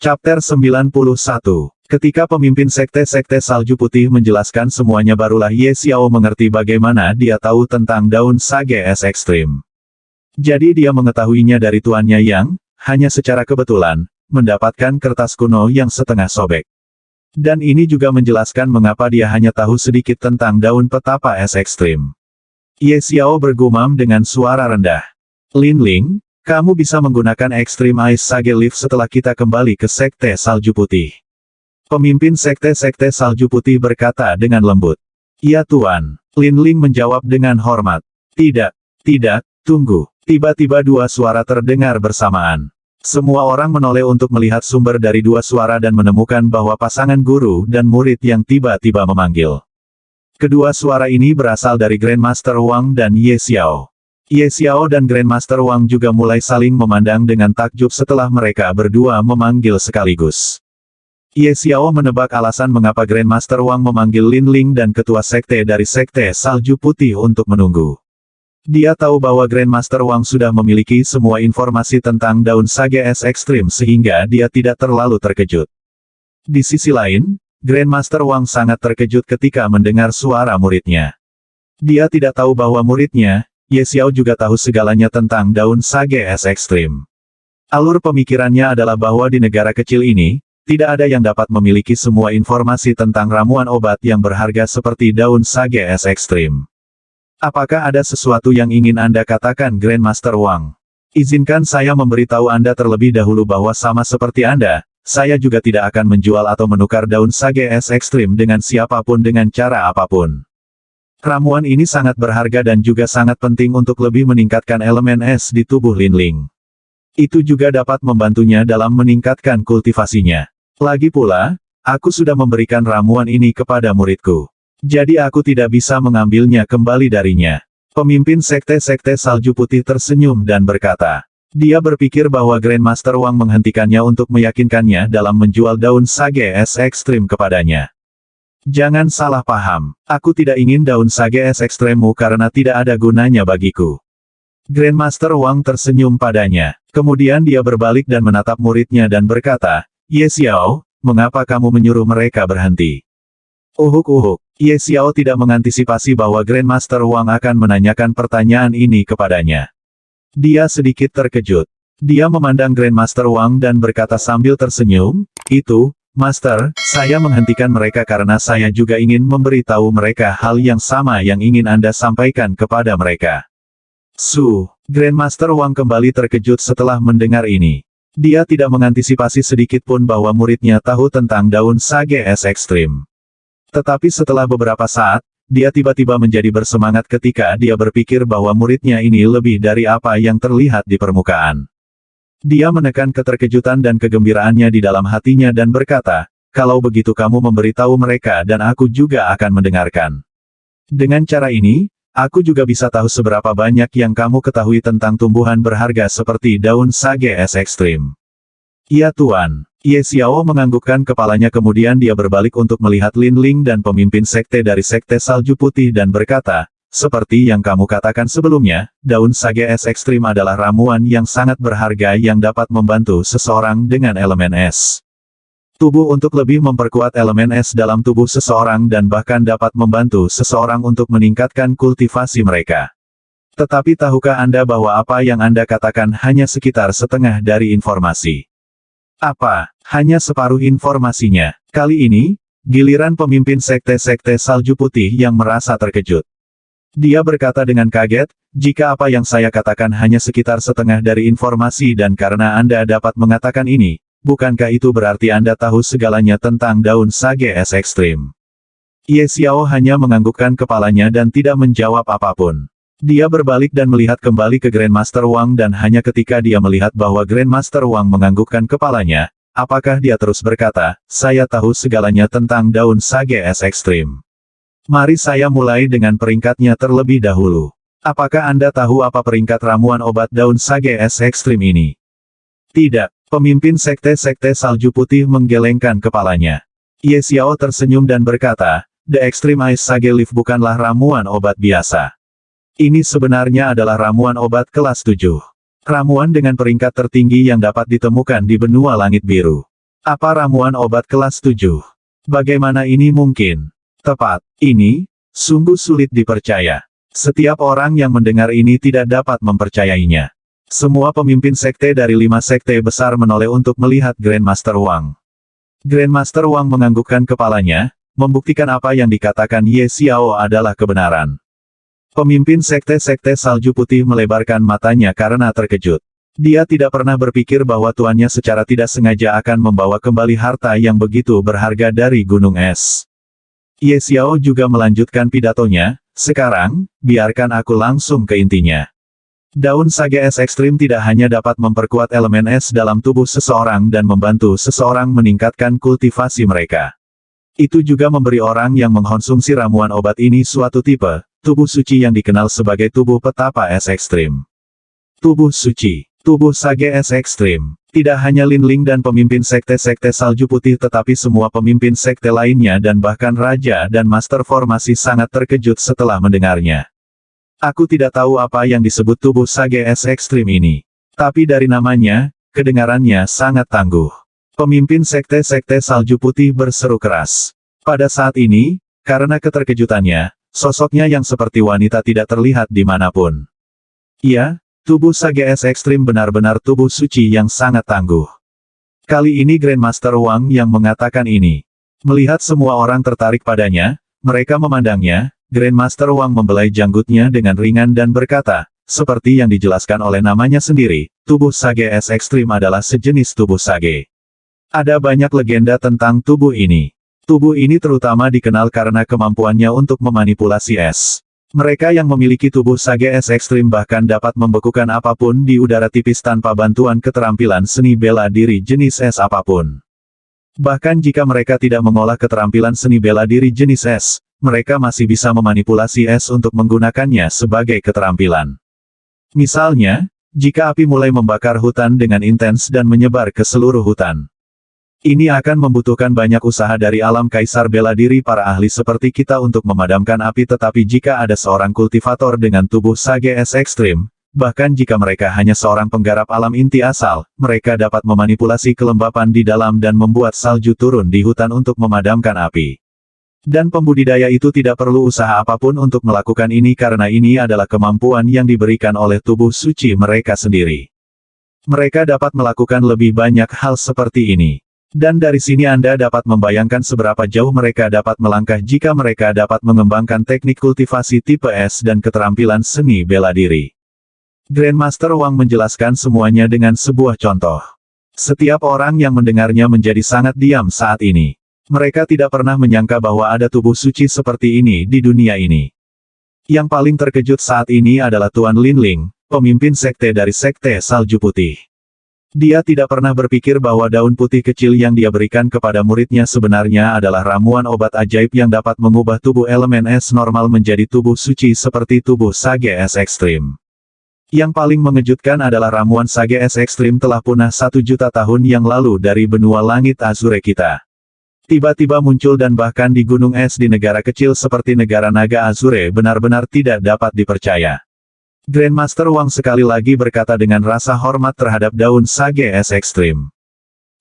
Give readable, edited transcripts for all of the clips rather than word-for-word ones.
Chapter 91. Ketika pemimpin sekte-sekte salju putih menjelaskan semuanya barulah Ye Xiao mengerti bagaimana dia tahu tentang daun sage es ekstrim. Jadi dia mengetahuinya dari tuannya yang, hanya secara kebetulan, mendapatkan kertas kuno yang setengah sobek. Dan ini juga menjelaskan mengapa dia hanya tahu sedikit tentang daun petapa es ekstrim. Ye Xiao bergumam dengan suara rendah. Lin Ling, kamu bisa menggunakan Extreme Ice Sage Leaf setelah kita kembali ke Sekte Salju Putih. Pemimpin Sekte-Sekte Salju Putih berkata dengan lembut. Ya Tuan, Lin Ling menjawab dengan hormat. Tidak, tunggu. Tiba-tiba dua suara terdengar bersamaan. Semua orang menoleh untuk melihat sumber dari dua suara dan menemukan bahwa pasangan guru dan murid yang tiba-tiba memanggil. Kedua suara ini berasal dari Grandmaster Wang dan Ye Xiao. Ye Xiao dan Grandmaster Wang juga mulai saling memandang dengan takjub setelah mereka berdua memanggil sekaligus. Ye Xiao menebak alasan mengapa Grandmaster Wang memanggil Lin Ling dan ketua sekte dari Sekte Salju Putih untuk menunggu. Dia tahu bahwa Grandmaster Wang sudah memiliki semua informasi tentang daun sage es ekstrim sehingga dia tidak terlalu terkejut. Di sisi lain, Grandmaster Wang sangat terkejut ketika mendengar suara muridnya. Dia tidak tahu bahwa muridnya, Ye Xiao juga tahu segalanya tentang daun sage es ekstrim. Alur pemikirannya adalah bahwa di negara kecil ini, tidak ada yang dapat memiliki semua informasi tentang ramuan obat yang berharga seperti daun sage es ekstrim. Apakah ada sesuatu yang ingin Anda katakan Grandmaster Wang? Izinkan saya memberitahu Anda terlebih dahulu bahwa sama seperti Anda, saya juga tidak akan menjual atau menukar daun sage es ekstrim dengan siapapun dengan cara apapun. Ramuan ini sangat berharga dan juga sangat penting untuk lebih meningkatkan elemen es di tubuh Lin Ling. Itu juga dapat membantunya dalam meningkatkan kultivasinya. Lagi pula, aku sudah memberikan ramuan ini kepada muridku. Jadi aku tidak bisa mengambilnya kembali darinya. Pemimpin sekte-sekte salju putih tersenyum dan berkata. Dia berpikir bahwa Grandmaster Wang menghentikannya untuk meyakinkannya dalam menjual daun sage es ekstrim kepadanya. Jangan salah paham, aku tidak ingin daun sage es ekstremmu karena tidak ada gunanya bagiku. Grandmaster Wang tersenyum padanya. Kemudian dia berbalik dan menatap muridnya dan berkata, Ye Xiao, mengapa kamu menyuruh mereka berhenti? Uhuk. Ye Xiao tidak mengantisipasi bahwa Grandmaster Wang akan menanyakan pertanyaan ini kepadanya. Dia sedikit terkejut. Dia memandang Grandmaster Wang dan berkata sambil tersenyum, itu, Master, saya menghentikan mereka karena saya juga ingin memberitahu mereka hal yang sama yang ingin Anda sampaikan kepada mereka. Grandmaster Wang kembali terkejut setelah mendengar ini. Dia tidak mengantisipasi sedikit pun bahwa muridnya tahu tentang daun sage es ekstrim. Tetapi setelah beberapa saat, dia tiba-tiba menjadi bersemangat ketika dia berpikir bahwa muridnya ini lebih dari apa yang terlihat di permukaan. Dia menekan keterkejutan dan kegembiraannya di dalam hatinya dan berkata, kalau begitu kamu memberitahu mereka dan aku juga akan mendengarkan. Dengan cara ini, aku juga bisa tahu seberapa banyak yang kamu ketahui tentang tumbuhan berharga seperti daun sage es ekstrim. Ya Tuan. Ye Xiao menganggukkan kepalanya kemudian dia berbalik untuk melihat Lin Ling dan pemimpin sekte dari Sekte Salju Putih dan berkata, seperti yang kamu katakan sebelumnya, daun sage es ekstrim adalah ramuan yang sangat berharga yang dapat membantu seseorang dengan elemen es tubuh untuk lebih memperkuat elemen es dalam tubuh seseorang dan bahkan dapat membantu seseorang untuk meningkatkan kultivasi mereka. Tetapi tahukah Anda bahwa apa yang Anda katakan hanya sekitar setengah dari informasi? Apa? Hanya separuh informasinya. Kali ini, giliran pemimpin sekte-sekte salju putih yang merasa terkejut. Dia berkata dengan kaget, jika apa yang saya katakan hanya sekitar setengah dari informasi dan karena Anda dapat mengatakan ini, bukankah itu berarti Anda tahu segalanya tentang daun sage es ekstrim? Ye Xiao hanya menganggukkan kepalanya dan tidak menjawab apapun. Dia berbalik dan melihat kembali ke Grandmaster Wang dan hanya ketika dia melihat bahwa Grandmaster Wang menganggukkan kepalanya, apakah dia terus berkata, saya tahu segalanya tentang daun sage es ekstrim. Mari saya mulai dengan peringkatnya terlebih dahulu. Apakah Anda tahu apa peringkat ramuan obat daun sage es ekstrim ini? Tidak. Pemimpin sekte-sekte salju putih menggelengkan kepalanya. Ye Xiao tersenyum dan berkata, The Extreme Ice Sage Leaf bukanlah ramuan obat biasa. Ini sebenarnya adalah ramuan obat kelas 7. Ramuan dengan peringkat tertinggi yang dapat ditemukan di benua langit biru. Apa ramuan obat kelas 7? Bagaimana ini mungkin? Tepat, ini, sungguh sulit dipercaya. Setiap orang yang mendengar ini tidak dapat mempercayainya. Semua pemimpin sekte dari 5 sekte besar menoleh untuk melihat Grandmaster Wang. Grandmaster Wang menganggukkan kepalanya, membuktikan apa yang dikatakan Ye Xiao adalah kebenaran. Pemimpin sekte-sekte salju putih melebarkan matanya karena terkejut. Dia tidak pernah berpikir bahwa tuannya secara tidak sengaja akan membawa kembali harta yang begitu berharga dari gunung es. Ye Xiao juga melanjutkan pidatonya, sekarang, biarkan aku langsung ke intinya. Daun sage es ekstrim tidak hanya dapat memperkuat elemen es dalam tubuh seseorang dan membantu seseorang meningkatkan kultivasi mereka. Itu juga memberi orang yang mengkonsumsi ramuan obat ini suatu tipe, tubuh suci yang dikenal sebagai tubuh petapa es ekstrim. Tubuh suci, tubuh sage es ekstrim. Tidak hanya Lin Ling dan pemimpin sekte-sekte salju putih tetapi semua pemimpin sekte lainnya dan bahkan raja dan master formasi sangat terkejut setelah mendengarnya. Aku tidak tahu apa yang disebut tubuh sage es ekstrim ini. Tapi dari namanya, kedengarannya sangat tangguh. Pemimpin sekte-sekte salju putih berseru keras. Pada saat ini, karena keterkejutannya, sosoknya yang seperti wanita tidak terlihat dimanapun. Iya, tubuh sage es ekstrim benar-benar tubuh suci yang sangat tangguh. Kali ini Grandmaster Wang yang mengatakan ini. Melihat semua orang tertarik padanya, mereka memandangnya, Grandmaster Wang membelai janggutnya dengan ringan dan berkata, seperti yang dijelaskan oleh namanya sendiri, tubuh sage es ekstrim adalah sejenis tubuh sage. Ada banyak legenda tentang tubuh ini. Tubuh ini terutama dikenal karena kemampuannya untuk memanipulasi es. Mereka yang memiliki tubuh sage es ekstrim bahkan dapat membekukan apapun di udara tipis tanpa bantuan keterampilan seni bela diri jenis es apapun. Bahkan jika mereka tidak mengolah keterampilan seni bela diri jenis es, mereka masih bisa memanipulasi es untuk menggunakannya sebagai keterampilan. Misalnya, jika api mulai membakar hutan dengan intens dan menyebar ke seluruh hutan. Ini akan membutuhkan banyak usaha dari alam kaisar bela diri para ahli seperti kita untuk memadamkan api tetapi jika ada seorang kultivator dengan tubuh sage es ekstrim, bahkan jika mereka hanya seorang penggarap alam inti asal, mereka dapat memanipulasi kelembapan di dalam dan membuat salju turun di hutan untuk memadamkan api. Dan pembudidaya itu tidak perlu usaha apapun untuk melakukan ini karena ini adalah kemampuan yang diberikan oleh tubuh suci mereka sendiri. Mereka dapat melakukan lebih banyak hal seperti ini. Dan dari sini Anda dapat membayangkan seberapa jauh mereka dapat melangkah jika mereka dapat mengembangkan teknik kultivasi tipe es dan keterampilan seni bela diri. Grandmaster Wang menjelaskan semuanya dengan sebuah contoh. Setiap orang yang mendengarnya menjadi sangat diam saat ini. Mereka tidak pernah menyangka bahwa ada tubuh suci seperti ini di dunia ini. Yang paling terkejut saat ini adalah Tuan Lin Ling, pemimpin sekte dari sekte salju putih. Dia tidak pernah berpikir bahwa daun putih kecil yang dia berikan kepada muridnya sebenarnya adalah ramuan obat ajaib yang dapat mengubah tubuh elemen es normal menjadi tubuh suci seperti tubuh sage es ekstrim. Yang paling mengejutkan adalah ramuan sage es ekstrim telah punah 1 juta tahun yang lalu dari benua langit Azure kita. Tiba-tiba muncul dan bahkan di gunung es di negara kecil seperti negara naga Azure benar-benar tidak dapat dipercaya. Grandmaster Wang sekali lagi berkata dengan rasa hormat terhadap daun sage es ekstrim.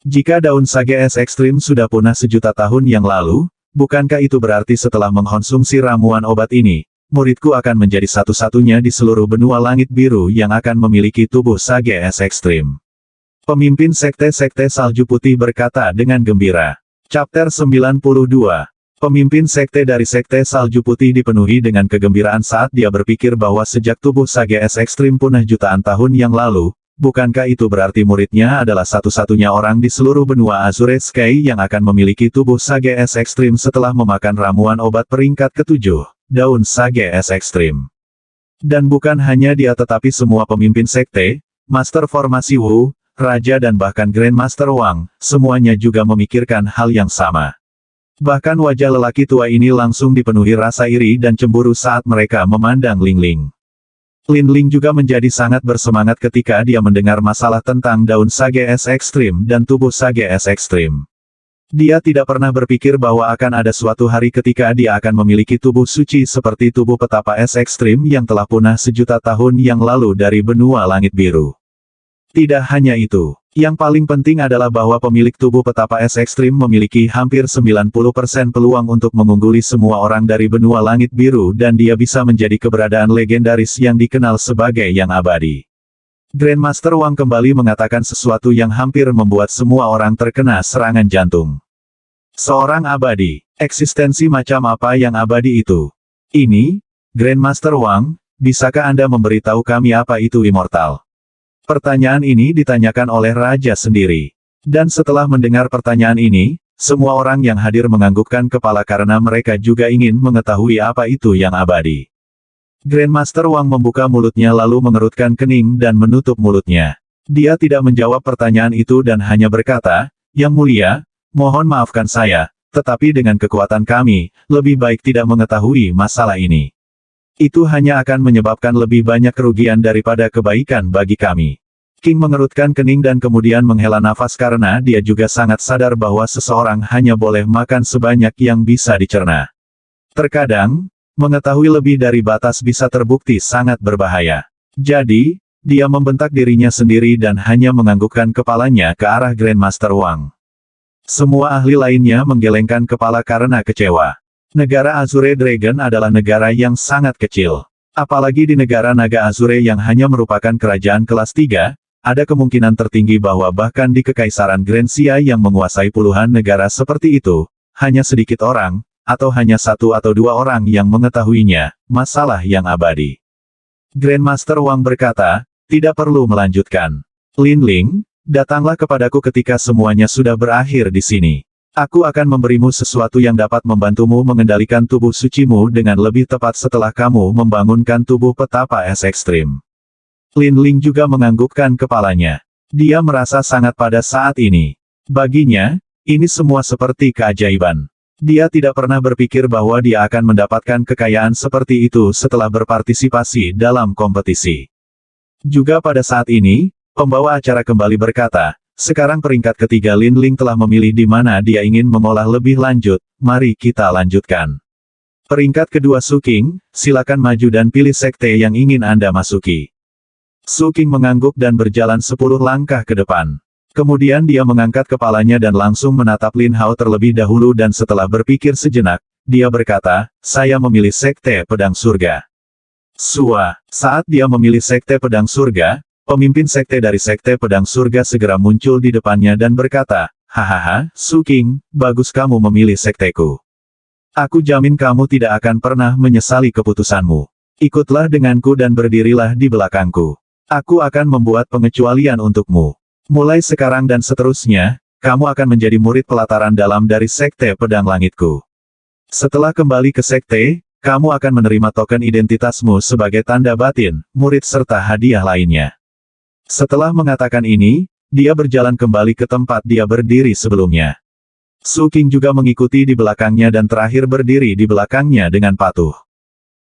Jika daun sage es ekstrim sudah punah 1 juta tahun yang lalu, bukankah itu berarti setelah mengkonsumsi ramuan obat ini, muridku akan menjadi satu-satunya di seluruh benua langit biru yang akan memiliki tubuh sage es ekstrim. Pemimpin sekte-sekte salju putih berkata dengan gembira. Chapter 92. Pemimpin sekte dari sekte salju putih dipenuhi dengan kegembiraan saat dia berpikir bahwa sejak tubuh sage es ekstrim punah jutaan tahun yang lalu, bukankah itu berarti muridnya adalah satu-satunya orang di seluruh benua Azure Sky yang akan memiliki tubuh sage es ekstrim setelah memakan ramuan obat peringkat ke-7, daun sage es ekstrim. Dan bukan hanya dia tetapi semua pemimpin sekte, Master Formasi Wu, Raja dan bahkan Grandmaster Wang, semuanya juga memikirkan hal yang sama. Bahkan wajah lelaki tua ini langsung dipenuhi rasa iri dan cemburu saat mereka memandang Ling Ling. Lin Ling juga menjadi sangat bersemangat ketika dia mendengar masalah tentang daun sage es ekstrim dan tubuh sage es ekstrim. Dia tidak pernah berpikir bahwa akan ada suatu hari ketika dia akan memiliki tubuh suci seperti tubuh petapa es ekstrim yang telah punah 1 juta tahun yang lalu dari benua langit biru. Tidak hanya itu. Yang paling penting adalah bahwa pemilik tubuh petapa es ekstrim memiliki hampir 90% peluang untuk mengungguli semua orang dari benua langit biru dan dia bisa menjadi keberadaan legendaris yang dikenal sebagai yang abadi. Grandmaster Wang kembali mengatakan sesuatu yang hampir membuat semua orang terkena serangan jantung. Seorang abadi, eksistensi macam apa yang abadi itu? Ini, Grandmaster Wang, bisakah Anda memberitahu kami apa itu immortal? Pertanyaan ini ditanyakan oleh raja sendiri. Dan setelah mendengar pertanyaan ini, semua orang yang hadir menganggukkan kepala karena mereka juga ingin mengetahui apa itu yang abadi. Grandmaster Wang membuka mulutnya lalu mengerutkan kening dan menutup mulutnya. Dia tidak menjawab pertanyaan itu dan hanya berkata, "Yang mulia, mohon maafkan saya, tetapi dengan kekuatan kami, lebih baik tidak mengetahui masalah ini. Itu hanya akan menyebabkan lebih banyak kerugian daripada kebaikan bagi kami." King mengerutkan kening dan kemudian menghela nafas karena dia juga sangat sadar bahwa seseorang hanya boleh makan sebanyak yang bisa dicerna. Terkadang, mengetahui lebih dari batas bisa terbukti sangat berbahaya. Jadi, dia membentak dirinya sendiri dan hanya menganggukkan kepalanya ke arah Grandmaster Wang. Semua ahli lainnya menggelengkan kepala karena kecewa. Negara Azure Dragon adalah negara yang sangat kecil. Apalagi di negara Naga Azure yang hanya merupakan kerajaan kelas 3, ada kemungkinan tertinggi bahwa bahkan di Kekaisaran Grensia yang menguasai puluhan negara seperti itu, hanya sedikit orang, atau hanya satu atau dua orang yang mengetahuinya, masalah yang abadi. Grandmaster Wang berkata, "Tidak perlu melanjutkan. Lin Ling, datanglah kepadaku ketika semuanya sudah berakhir di sini. Aku akan memberimu sesuatu yang dapat membantumu mengendalikan tubuh sucimu dengan lebih tepat setelah kamu membangunkan tubuh petapa es ekstrim." Lin Ling juga menganggukkan kepalanya. Dia merasa sangat pada saat ini. Baginya, ini semua seperti keajaiban. Dia tidak pernah berpikir bahwa dia akan mendapatkan kekayaan seperti itu setelah berpartisipasi dalam kompetisi. Juga pada saat ini, pembawa acara kembali berkata, "Sekarang peringkat ketiga Lin Ling telah memilih di mana dia ingin mengolah lebih lanjut, mari kita lanjutkan. Peringkat kedua Su King, silakan maju dan pilih sekte yang ingin Anda masuki." Su King mengangguk dan berjalan 10 langkah ke depan. Kemudian dia mengangkat kepalanya dan langsung menatap Lin Hao terlebih dahulu dan setelah berpikir sejenak, dia berkata, "Saya memilih sekte pedang surga." Saat dia memilih sekte pedang surga, pemimpin sekte dari sekte pedang surga segera muncul di depannya dan berkata, "Hahaha, Su King, bagus kamu memilih sekteku. Aku jamin kamu tidak akan pernah menyesali keputusanmu. Ikutlah denganku dan berdirilah di belakangku. Aku akan membuat pengecualian untukmu. Mulai sekarang dan seterusnya, kamu akan menjadi murid pelataran dalam dari sekte pedang langitku. Setelah kembali ke sekte, kamu akan menerima token identitasmu sebagai tanda batin, murid serta hadiah lainnya." Setelah mengatakan ini, dia berjalan kembali ke tempat dia berdiri sebelumnya. Su King juga mengikuti di belakangnya dan terakhir berdiri di belakangnya dengan patuh.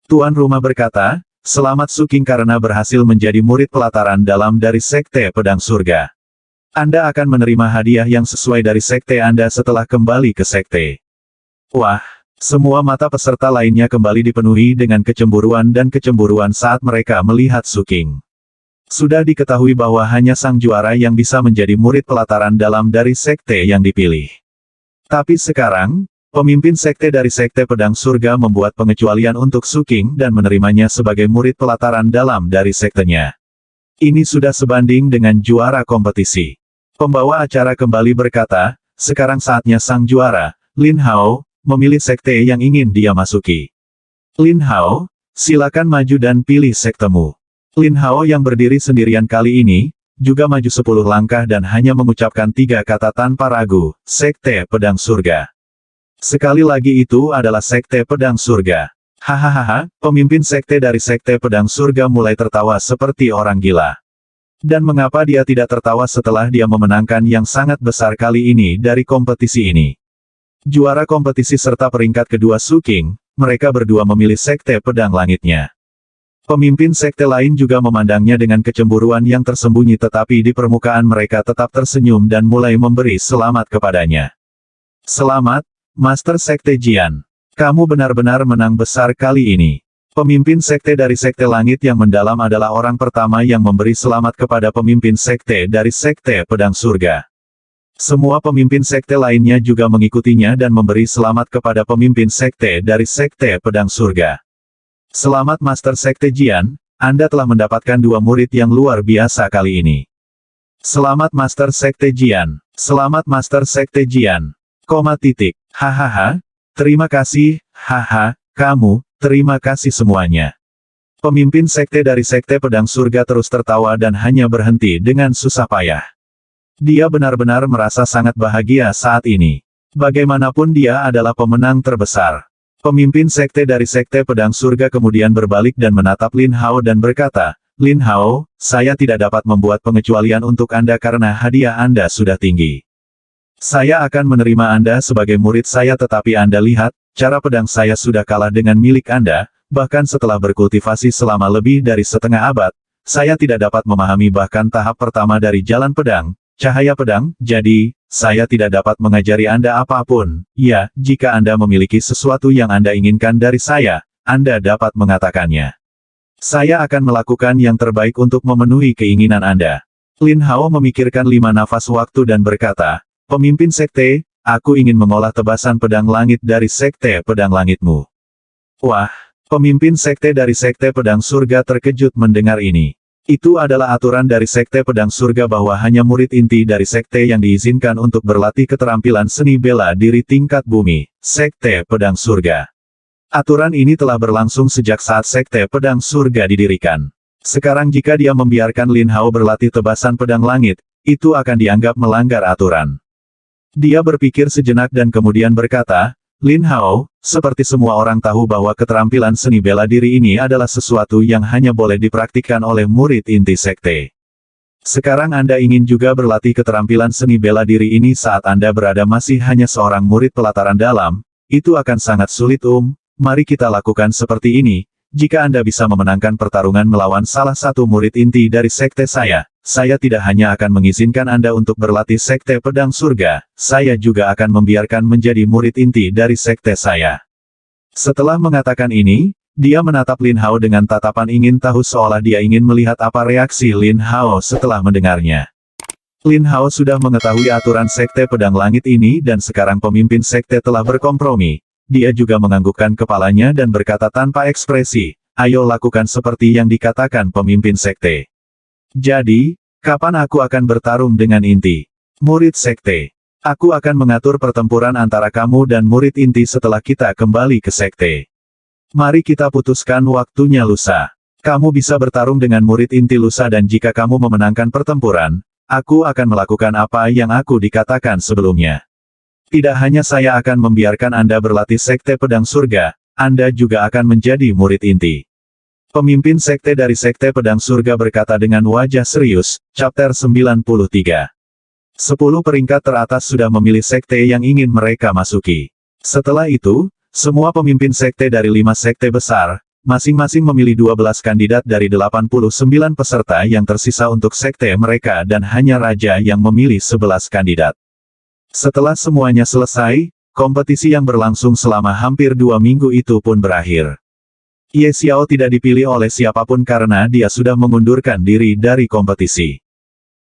Tuan rumah berkata, "Selamat Su King karena berhasil menjadi murid pelataran dalam dari sekte pedang surga. Anda akan menerima hadiah yang sesuai dari sekte Anda setelah kembali ke sekte." Wah, semua mata peserta lainnya kembali dipenuhi dengan kecemburuan dan kecemburuan saat mereka melihat Su King. Sudah diketahui bahwa hanya sang juara yang bisa menjadi murid pelataran dalam dari sekte yang dipilih. Tapi sekarang, pemimpin sekte dari sekte pedang surga membuat pengecualian untuk Su King dan menerimanya sebagai murid pelataran dalam dari sektenya. Ini sudah sebanding dengan juara kompetisi. Pembawa acara kembali berkata, "Sekarang saatnya sang juara, Lin Hao, memilih sekte yang ingin dia masuki. Lin Hao, silakan maju dan pilih sektemu." Lin Hao yang berdiri sendirian kali ini, juga maju 10 langkah dan hanya mengucapkan 3 kata tanpa ragu, "Sekte Pedang Surga." Sekali lagi itu adalah Sekte Pedang Surga. Hahaha, pemimpin sekte dari Sekte Pedang Surga mulai tertawa seperti orang gila. Dan mengapa dia tidak tertawa setelah dia memenangkan yang sangat besar kali ini dari kompetisi ini? Juara kompetisi serta peringkat kedua Su King, mereka berdua memilih Sekte Pedang Langitnya. Pemimpin sekte lain juga memandangnya dengan kecemburuan yang tersembunyi tetapi di permukaan mereka tetap tersenyum dan mulai memberi selamat kepadanya. "Selamat, Master Sekte Jian. Kamu benar-benar menang besar kali ini. Pemimpin sekte dari Sekte Langit yang Mendalam adalah orang pertama yang memberi selamat kepada pemimpin sekte dari Sekte Pedang Surga. Semua pemimpin sekte lainnya juga mengikutinya dan memberi selamat kepada pemimpin sekte dari Sekte Pedang Surga. Selamat Master Sekte Jian, Anda telah mendapatkan 2 murid yang luar biasa kali ini. Selamat Master Sekte Jian. Selamat Master Sekte Jian. Hahaha. Terima kasih, haha, kamu. Terima kasih semuanya. Pemimpin sekte dari Sekte Pedang Surga terus tertawa dan hanya berhenti dengan susah payah. Dia benar-benar merasa sangat bahagia saat ini. Bagaimanapun dia adalah pemenang terbesar. Pemimpin sekte dari Sekte Pedang Surga kemudian berbalik dan menatap Lin Hao dan berkata, Lin Hao, saya tidak dapat membuat pengecualian untuk Anda karena hadiah Anda sudah tinggi. Saya akan menerima Anda sebagai murid saya tetapi Anda lihat, cara pedang saya sudah kalah dengan milik Anda, bahkan setelah berkultivasi selama lebih dari setengah abad, saya tidak dapat memahami bahkan tahap pertama dari jalan pedang, cahaya pedang, jadi, saya tidak dapat mengajari Anda apapun. Ya, jika Anda memiliki sesuatu yang Anda inginkan dari saya, Anda dapat mengatakannya. Saya akan melakukan yang terbaik untuk memenuhi keinginan Anda. Lin Hao memikirkan 5 nafas waktu dan berkata, Pemimpin sekte, aku ingin mengolah tebasan pedang langit dari Sekte Pedang Langitmu. Wah, pemimpin sekte dari Sekte Pedang Surga terkejut mendengar ini. Itu adalah aturan dari Sekte Pedang Surga bahwa hanya murid inti dari sekte yang diizinkan untuk berlatih keterampilan seni bela diri tingkat bumi, Sekte Pedang Surga. Aturan ini telah berlangsung sejak saat Sekte Pedang Surga didirikan. Sekarang jika dia membiarkan Lin Hao berlatih tebasan pedang langit, itu akan dianggap melanggar aturan. Dia berpikir sejenak dan kemudian berkata, Lin Hao, seperti semua orang tahu bahwa keterampilan seni bela diri ini adalah sesuatu yang hanya boleh dipraktikkan oleh murid inti sekte. Sekarang Anda ingin juga berlatih keterampilan seni bela diri ini saat Anda berada masih hanya seorang murid pelataran dalam, itu akan sangat sulit mari kita lakukan seperti ini, jika Anda bisa memenangkan pertarungan melawan salah satu murid inti dari sekte saya tidak hanya akan mengizinkan Anda untuk berlatih Sekte Pedang Surga, saya juga akan membiarkan menjadi murid inti dari sekte saya. Setelah mengatakan ini, dia menatap Lin Hao dengan tatapan ingin tahu seolah dia ingin melihat apa reaksi Lin Hao setelah mendengarnya. Lin Hao sudah mengetahui aturan Sekte Pedang Langit ini dan sekarang pemimpin sekte telah berkompromi. Dia juga menganggukkan kepalanya dan berkata tanpa ekspresi, ayo lakukan seperti yang dikatakan pemimpin sekte. Jadi, kapan aku akan bertarung dengan inti? Murid sekte. Aku akan mengatur pertempuran antara kamu dan murid inti setelah kita kembali ke sekte. Mari kita putuskan waktunya lusa. Kamu bisa bertarung dengan murid inti lusa dan jika kamu memenangkan pertempuran, aku akan melakukan apa yang aku dikatakan sebelumnya. Tidak hanya saya akan membiarkan Anda berlatih Sekte Pedang Surga, Anda juga akan menjadi murid inti. Pemimpin sekte dari Sekte Pedang Surga berkata dengan wajah serius, Chapter 93. 10 peringkat teratas sudah memilih sekte yang ingin mereka masuki. Setelah itu, semua pemimpin sekte dari 5 sekte besar, masing-masing memilih 12 kandidat dari 89 peserta yang tersisa untuk sekte mereka dan hanya raja yang memilih 11 kandidat. Setelah semuanya selesai, kompetisi yang berlangsung selama hampir 2 minggu itu pun berakhir. Ye Xiao tidak dipilih oleh siapapun karena dia sudah mengundurkan diri dari kompetisi.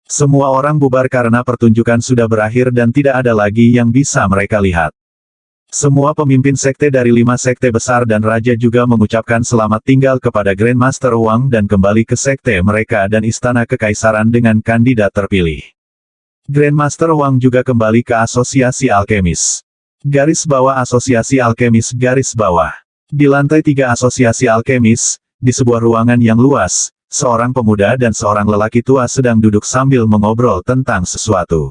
Semua orang bubar karena pertunjukan sudah berakhir dan tidak ada lagi yang bisa mereka lihat. Semua pemimpin sekte dari 5 sekte besar dan raja juga mengucapkan selamat tinggal kepada Grandmaster Wang dan kembali ke sekte mereka dan istana kekaisaran dengan kandidat terpilih. Grandmaster Wang juga kembali ke Asosiasi Alkemis. Garis bawah Asosiasi Alkemis garis bawah. Di lantai 3 Asosiasi Alkemis, di sebuah ruangan yang luas, seorang pemuda dan seorang lelaki tua sedang duduk sambil mengobrol tentang sesuatu.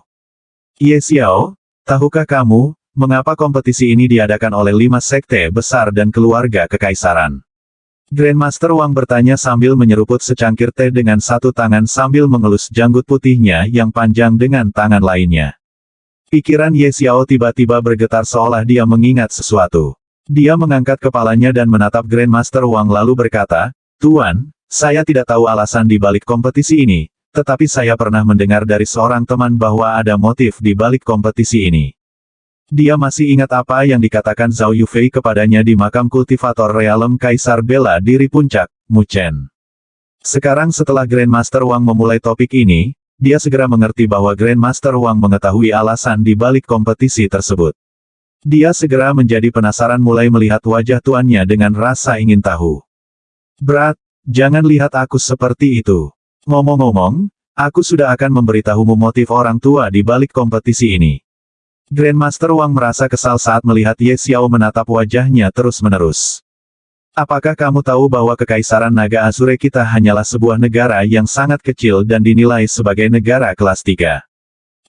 Ye Xiao, tahukah kamu, mengapa kompetisi ini diadakan oleh 5 sekte besar dan keluarga kekaisaran? Grandmaster Wang bertanya sambil menyeruput secangkir teh dengan satu tangan sambil mengelus janggut putihnya yang panjang dengan tangan lainnya. Pikiran Ye Xiao tiba-tiba bergetar seolah dia mengingat sesuatu. Dia mengangkat kepalanya dan menatap Grandmaster Wang lalu berkata, Tuan, saya tidak tahu alasan di balik kompetisi ini, tetapi saya pernah mendengar dari seorang teman bahwa ada motif di balik kompetisi ini. Dia masih ingat apa yang dikatakan Zhao Yufei kepadanya di makam kultivator realem Kaisar Bela Diri Puncak, Mu Chen. Sekarang setelah Grandmaster Wang memulai topik ini, dia segera mengerti bahwa Grandmaster Wang mengetahui alasan di balik kompetisi tersebut. Dia segera menjadi penasaran mulai melihat wajah tuannya dengan rasa ingin tahu. "Brat, jangan lihat aku seperti itu. Ngomong-ngomong, aku sudah akan memberitahumu motif orang tua di balik kompetisi ini." Grandmaster Wang merasa kesal saat melihat Ye Xiao menatap wajahnya terus-menerus. "Apakah kamu tahu bahwa Kekaisaran Naga Azure kita hanyalah sebuah negara yang sangat kecil dan dinilai sebagai negara kelas 3?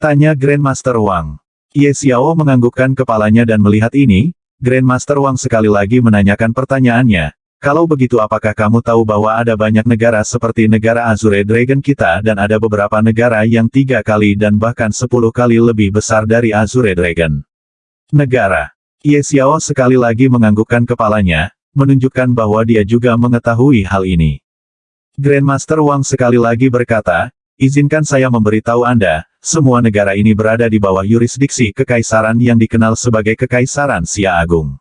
Tanya Grandmaster Wang. Ye Xiao menganggukkan kepalanya dan melihat ini, Grandmaster Wang sekali lagi menanyakan pertanyaannya, "Kalau begitu apakah kamu tahu bahwa ada banyak negara seperti negara Azure Dragon kita dan ada beberapa negara yang 3 kali dan bahkan 10 kali lebih besar dari Azure Dragon?" Negara. Ye Xiao sekali lagi menganggukkan kepalanya, menunjukkan bahwa dia juga mengetahui hal ini. Grandmaster Wang sekali lagi berkata, "Izinkan saya memberitahu Anda, semua negara ini berada di bawah yurisdiksi kekaisaran yang dikenal sebagai Kekaisaran Xia Agung.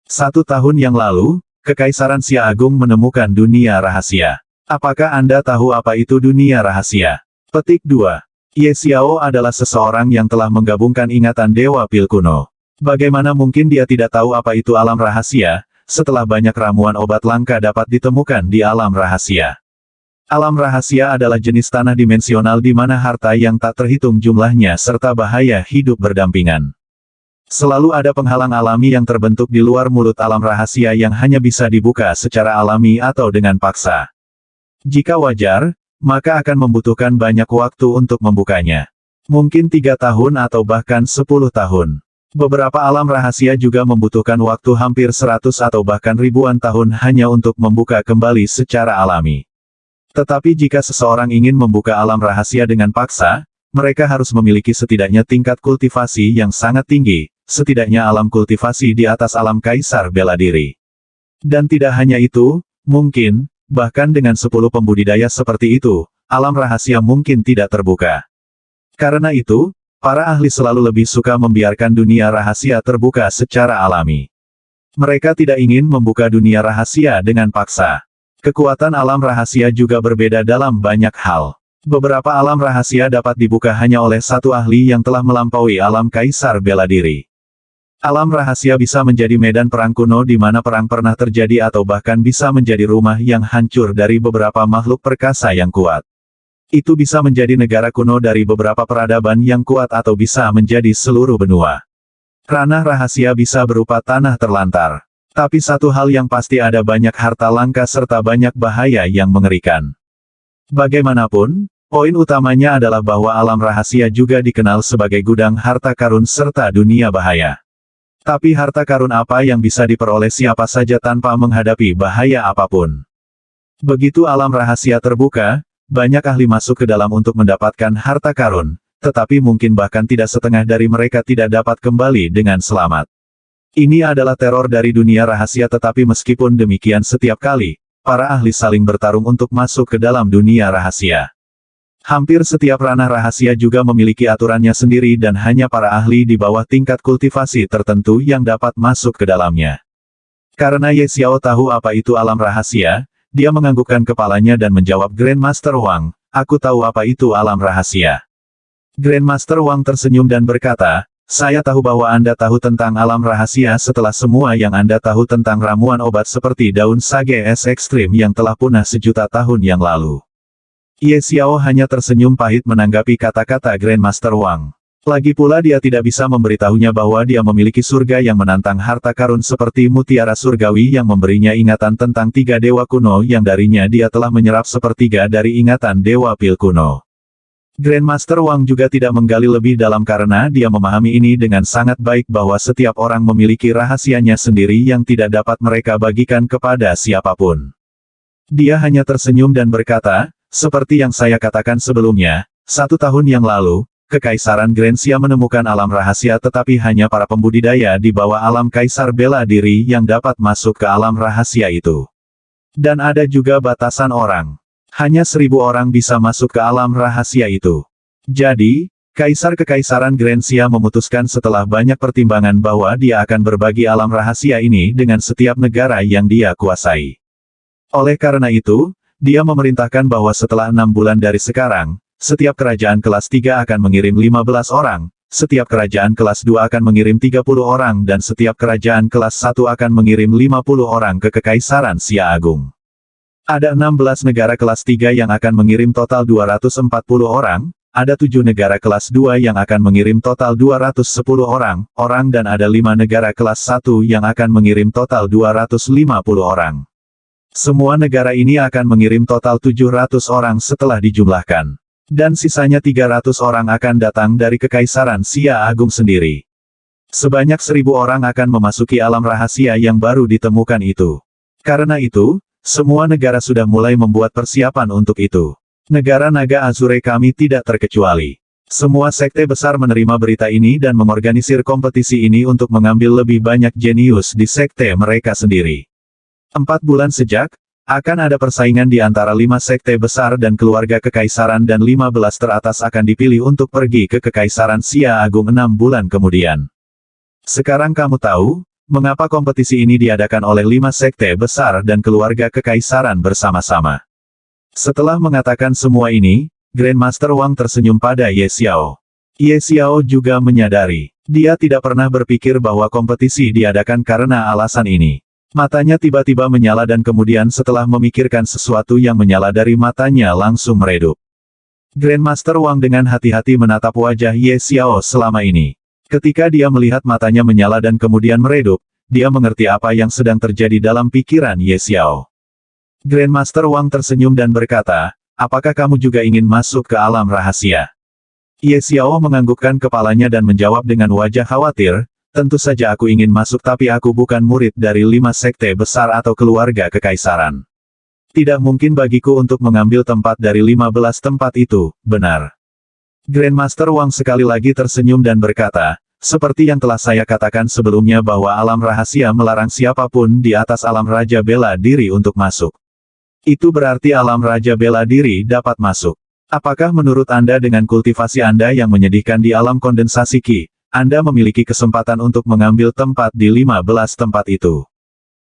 1 tahun yang lalu, Kekaisaran Xia Agung menemukan dunia rahasia. Apakah Anda tahu apa itu dunia rahasia?" Petik 2. Ye Xiao adalah seseorang yang telah menggabungkan ingatan Dewa Pil kuno. Bagaimana mungkin dia tidak tahu apa itu alam rahasia, setelah banyak ramuan obat langka dapat ditemukan di alam rahasia. Alam rahasia adalah jenis tanah dimensional di mana harta yang tak terhitung jumlahnya serta bahaya hidup berdampingan. Selalu ada penghalang alami yang terbentuk di luar mulut alam rahasia yang hanya bisa dibuka secara alami atau dengan paksa. Jika wajar, maka akan membutuhkan banyak waktu untuk membukanya. Mungkin 3 tahun atau bahkan 10 tahun. Beberapa alam rahasia juga membutuhkan waktu hampir 100 atau bahkan ribuan tahun hanya untuk membuka kembali secara alami. Tetapi jika seseorang ingin membuka alam rahasia dengan paksa, mereka harus memiliki setidaknya tingkat kultivasi yang sangat tinggi, setidaknya alam kultivasi di atas alam Kaisar Bela Diri. Dan tidak hanya itu, mungkin, bahkan dengan 10 pembudidaya seperti itu, alam rahasia mungkin tidak terbuka. Karena itu, para ahli selalu lebih suka membiarkan dunia rahasia terbuka secara alami. Mereka tidak ingin membuka dunia rahasia dengan paksa. Kekuatan alam rahasia juga berbeda dalam banyak hal. Beberapa alam rahasia dapat dibuka hanya oleh satu ahli yang telah melampaui alam Kaisar Bela Diri. Alam rahasia bisa menjadi medan perang kuno di mana perang pernah terjadi atau bahkan bisa menjadi rumah yang hancur dari beberapa makhluk perkasa yang kuat. Itu bisa menjadi negara kuno dari beberapa peradaban yang kuat atau bisa menjadi seluruh benua. Ranah rahasia bisa berupa tanah terlantar. Tapi satu hal yang pasti ada banyak harta langka serta banyak bahaya yang mengerikan. Bagaimanapun, poin utamanya adalah bahwa alam rahasia juga dikenal sebagai gudang harta karun serta dunia bahaya. Tapi harta karun apa yang bisa diperoleh siapa saja tanpa menghadapi bahaya apapun? Begitu alam rahasia terbuka, banyak ahli masuk ke dalam untuk mendapatkan harta karun, tetapi mungkin bahkan tidak setengah dari mereka tidak dapat kembali dengan selamat. Ini adalah teror dari dunia rahasia tetapi meskipun demikian setiap kali, para ahli saling bertarung untuk masuk ke dalam dunia rahasia. Hampir setiap ranah rahasia juga memiliki aturannya sendiri dan hanya para ahli di bawah tingkat kultivasi tertentu yang dapat masuk ke dalamnya. Karena Ye Xiao tahu apa itu alam rahasia, dia menganggukkan kepalanya dan menjawab, "Grandmaster Wang, aku tahu apa itu alam rahasia." Grandmaster Wang tersenyum dan berkata, "Saya tahu bahwa Anda tahu tentang alam rahasia setelah semua yang Anda tahu tentang ramuan obat seperti daun sage es ekstrim yang telah punah sejuta tahun yang lalu." Ye Xiao hanya tersenyum pahit menanggapi kata-kata Grandmaster Wang. Lagi pula dia tidak bisa memberitahunya bahwa dia memiliki surga yang menantang harta karun seperti mutiara surgawi yang memberinya ingatan tentang 3 dewa kuno yang darinya dia telah menyerap sepertiga dari ingatan Dewa Pil kuno. Grandmaster Wang juga tidak menggali lebih dalam karena dia memahami ini dengan sangat baik bahwa setiap orang memiliki rahasianya sendiri yang tidak dapat mereka bagikan kepada siapapun. Dia hanya tersenyum dan berkata, "Seperti yang saya katakan sebelumnya, 1 tahun yang lalu, Kekaisaran Grensia menemukan alam rahasia tetapi hanya para pembudidaya di bawah alam Kaisar Bela Diri yang dapat masuk ke alam rahasia itu. Dan ada juga batasan orang. Hanya 1000 orang bisa masuk ke alam rahasia itu. Jadi, Kaisar Kekaisaran Grensia memutuskan setelah banyak pertimbangan bahwa dia akan berbagi alam rahasia ini dengan setiap negara yang dia kuasai. Oleh karena itu, dia memerintahkan bahwa setelah 6 bulan dari sekarang, setiap kerajaan kelas 3 akan mengirim 15 orang, setiap kerajaan kelas 2 akan mengirim 30 orang dan setiap kerajaan kelas 1 akan mengirim 50 orang ke Kekaisaran Xia Agung. Ada 16 negara kelas 3 yang akan mengirim total 240 orang, ada 7 negara kelas 2 yang akan mengirim total 210 orang dan ada 5 negara kelas 1 yang akan mengirim total 250 orang. Semua negara ini akan mengirim total 700 orang setelah dijumlahkan. Dan sisanya 300 orang akan datang dari Kekaisaran Xia Agung sendiri. Sebanyak 1000 orang akan memasuki alam rahasia yang baru ditemukan itu. Karena itu, semua negara sudah mulai membuat persiapan untuk itu. Negara Naga Azure kami tidak terkecuali. Semua sekte besar menerima berita ini dan mengorganisir kompetisi ini untuk mengambil lebih banyak jenius di sekte mereka sendiri. 4 bulan sejak, akan ada persaingan di antara 5 sekte besar dan keluarga kekaisaran dan 15 teratas akan dipilih untuk pergi ke Kekaisaran Xia Agung 6 bulan kemudian. Sekarang kamu tahu, mengapa kompetisi ini diadakan oleh 5 sekte besar dan keluarga kekaisaran bersama-sama. Setelah mengatakan semua ini, Grandmaster Wang tersenyum pada Ye Xiao. Ye Xiao juga menyadari, dia tidak pernah berpikir bahwa kompetisi diadakan karena alasan ini. Matanya tiba-tiba menyala dan kemudian setelah memikirkan sesuatu yang menyala dari matanya langsung meredup. Grandmaster Wang dengan hati-hati menatap wajah Ye Xiao selama ini. Ketika dia melihat matanya menyala dan kemudian meredup, dia mengerti apa yang sedang terjadi dalam pikiran Ye Xiao. Grandmaster Wang tersenyum dan berkata, apakah kamu juga ingin masuk ke alam rahasia? Ye Xiao menganggukkan kepalanya dan menjawab dengan wajah khawatir, tentu saja aku ingin masuk tapi aku bukan murid dari 5 sekte besar atau keluarga kekaisaran. Tidak mungkin bagiku untuk mengambil tempat dari 15 tempat itu, benar. Grandmaster Wang sekali lagi tersenyum dan berkata, seperti yang telah saya katakan sebelumnya bahwa alam rahasia melarang siapapun di atas alam raja bela diri untuk masuk. Itu berarti alam raja bela diri dapat masuk. Apakah menurut Anda dengan kultivasi Anda yang menyedihkan di alam kondensasi Qi, Anda memiliki kesempatan untuk mengambil tempat di 15 tempat itu?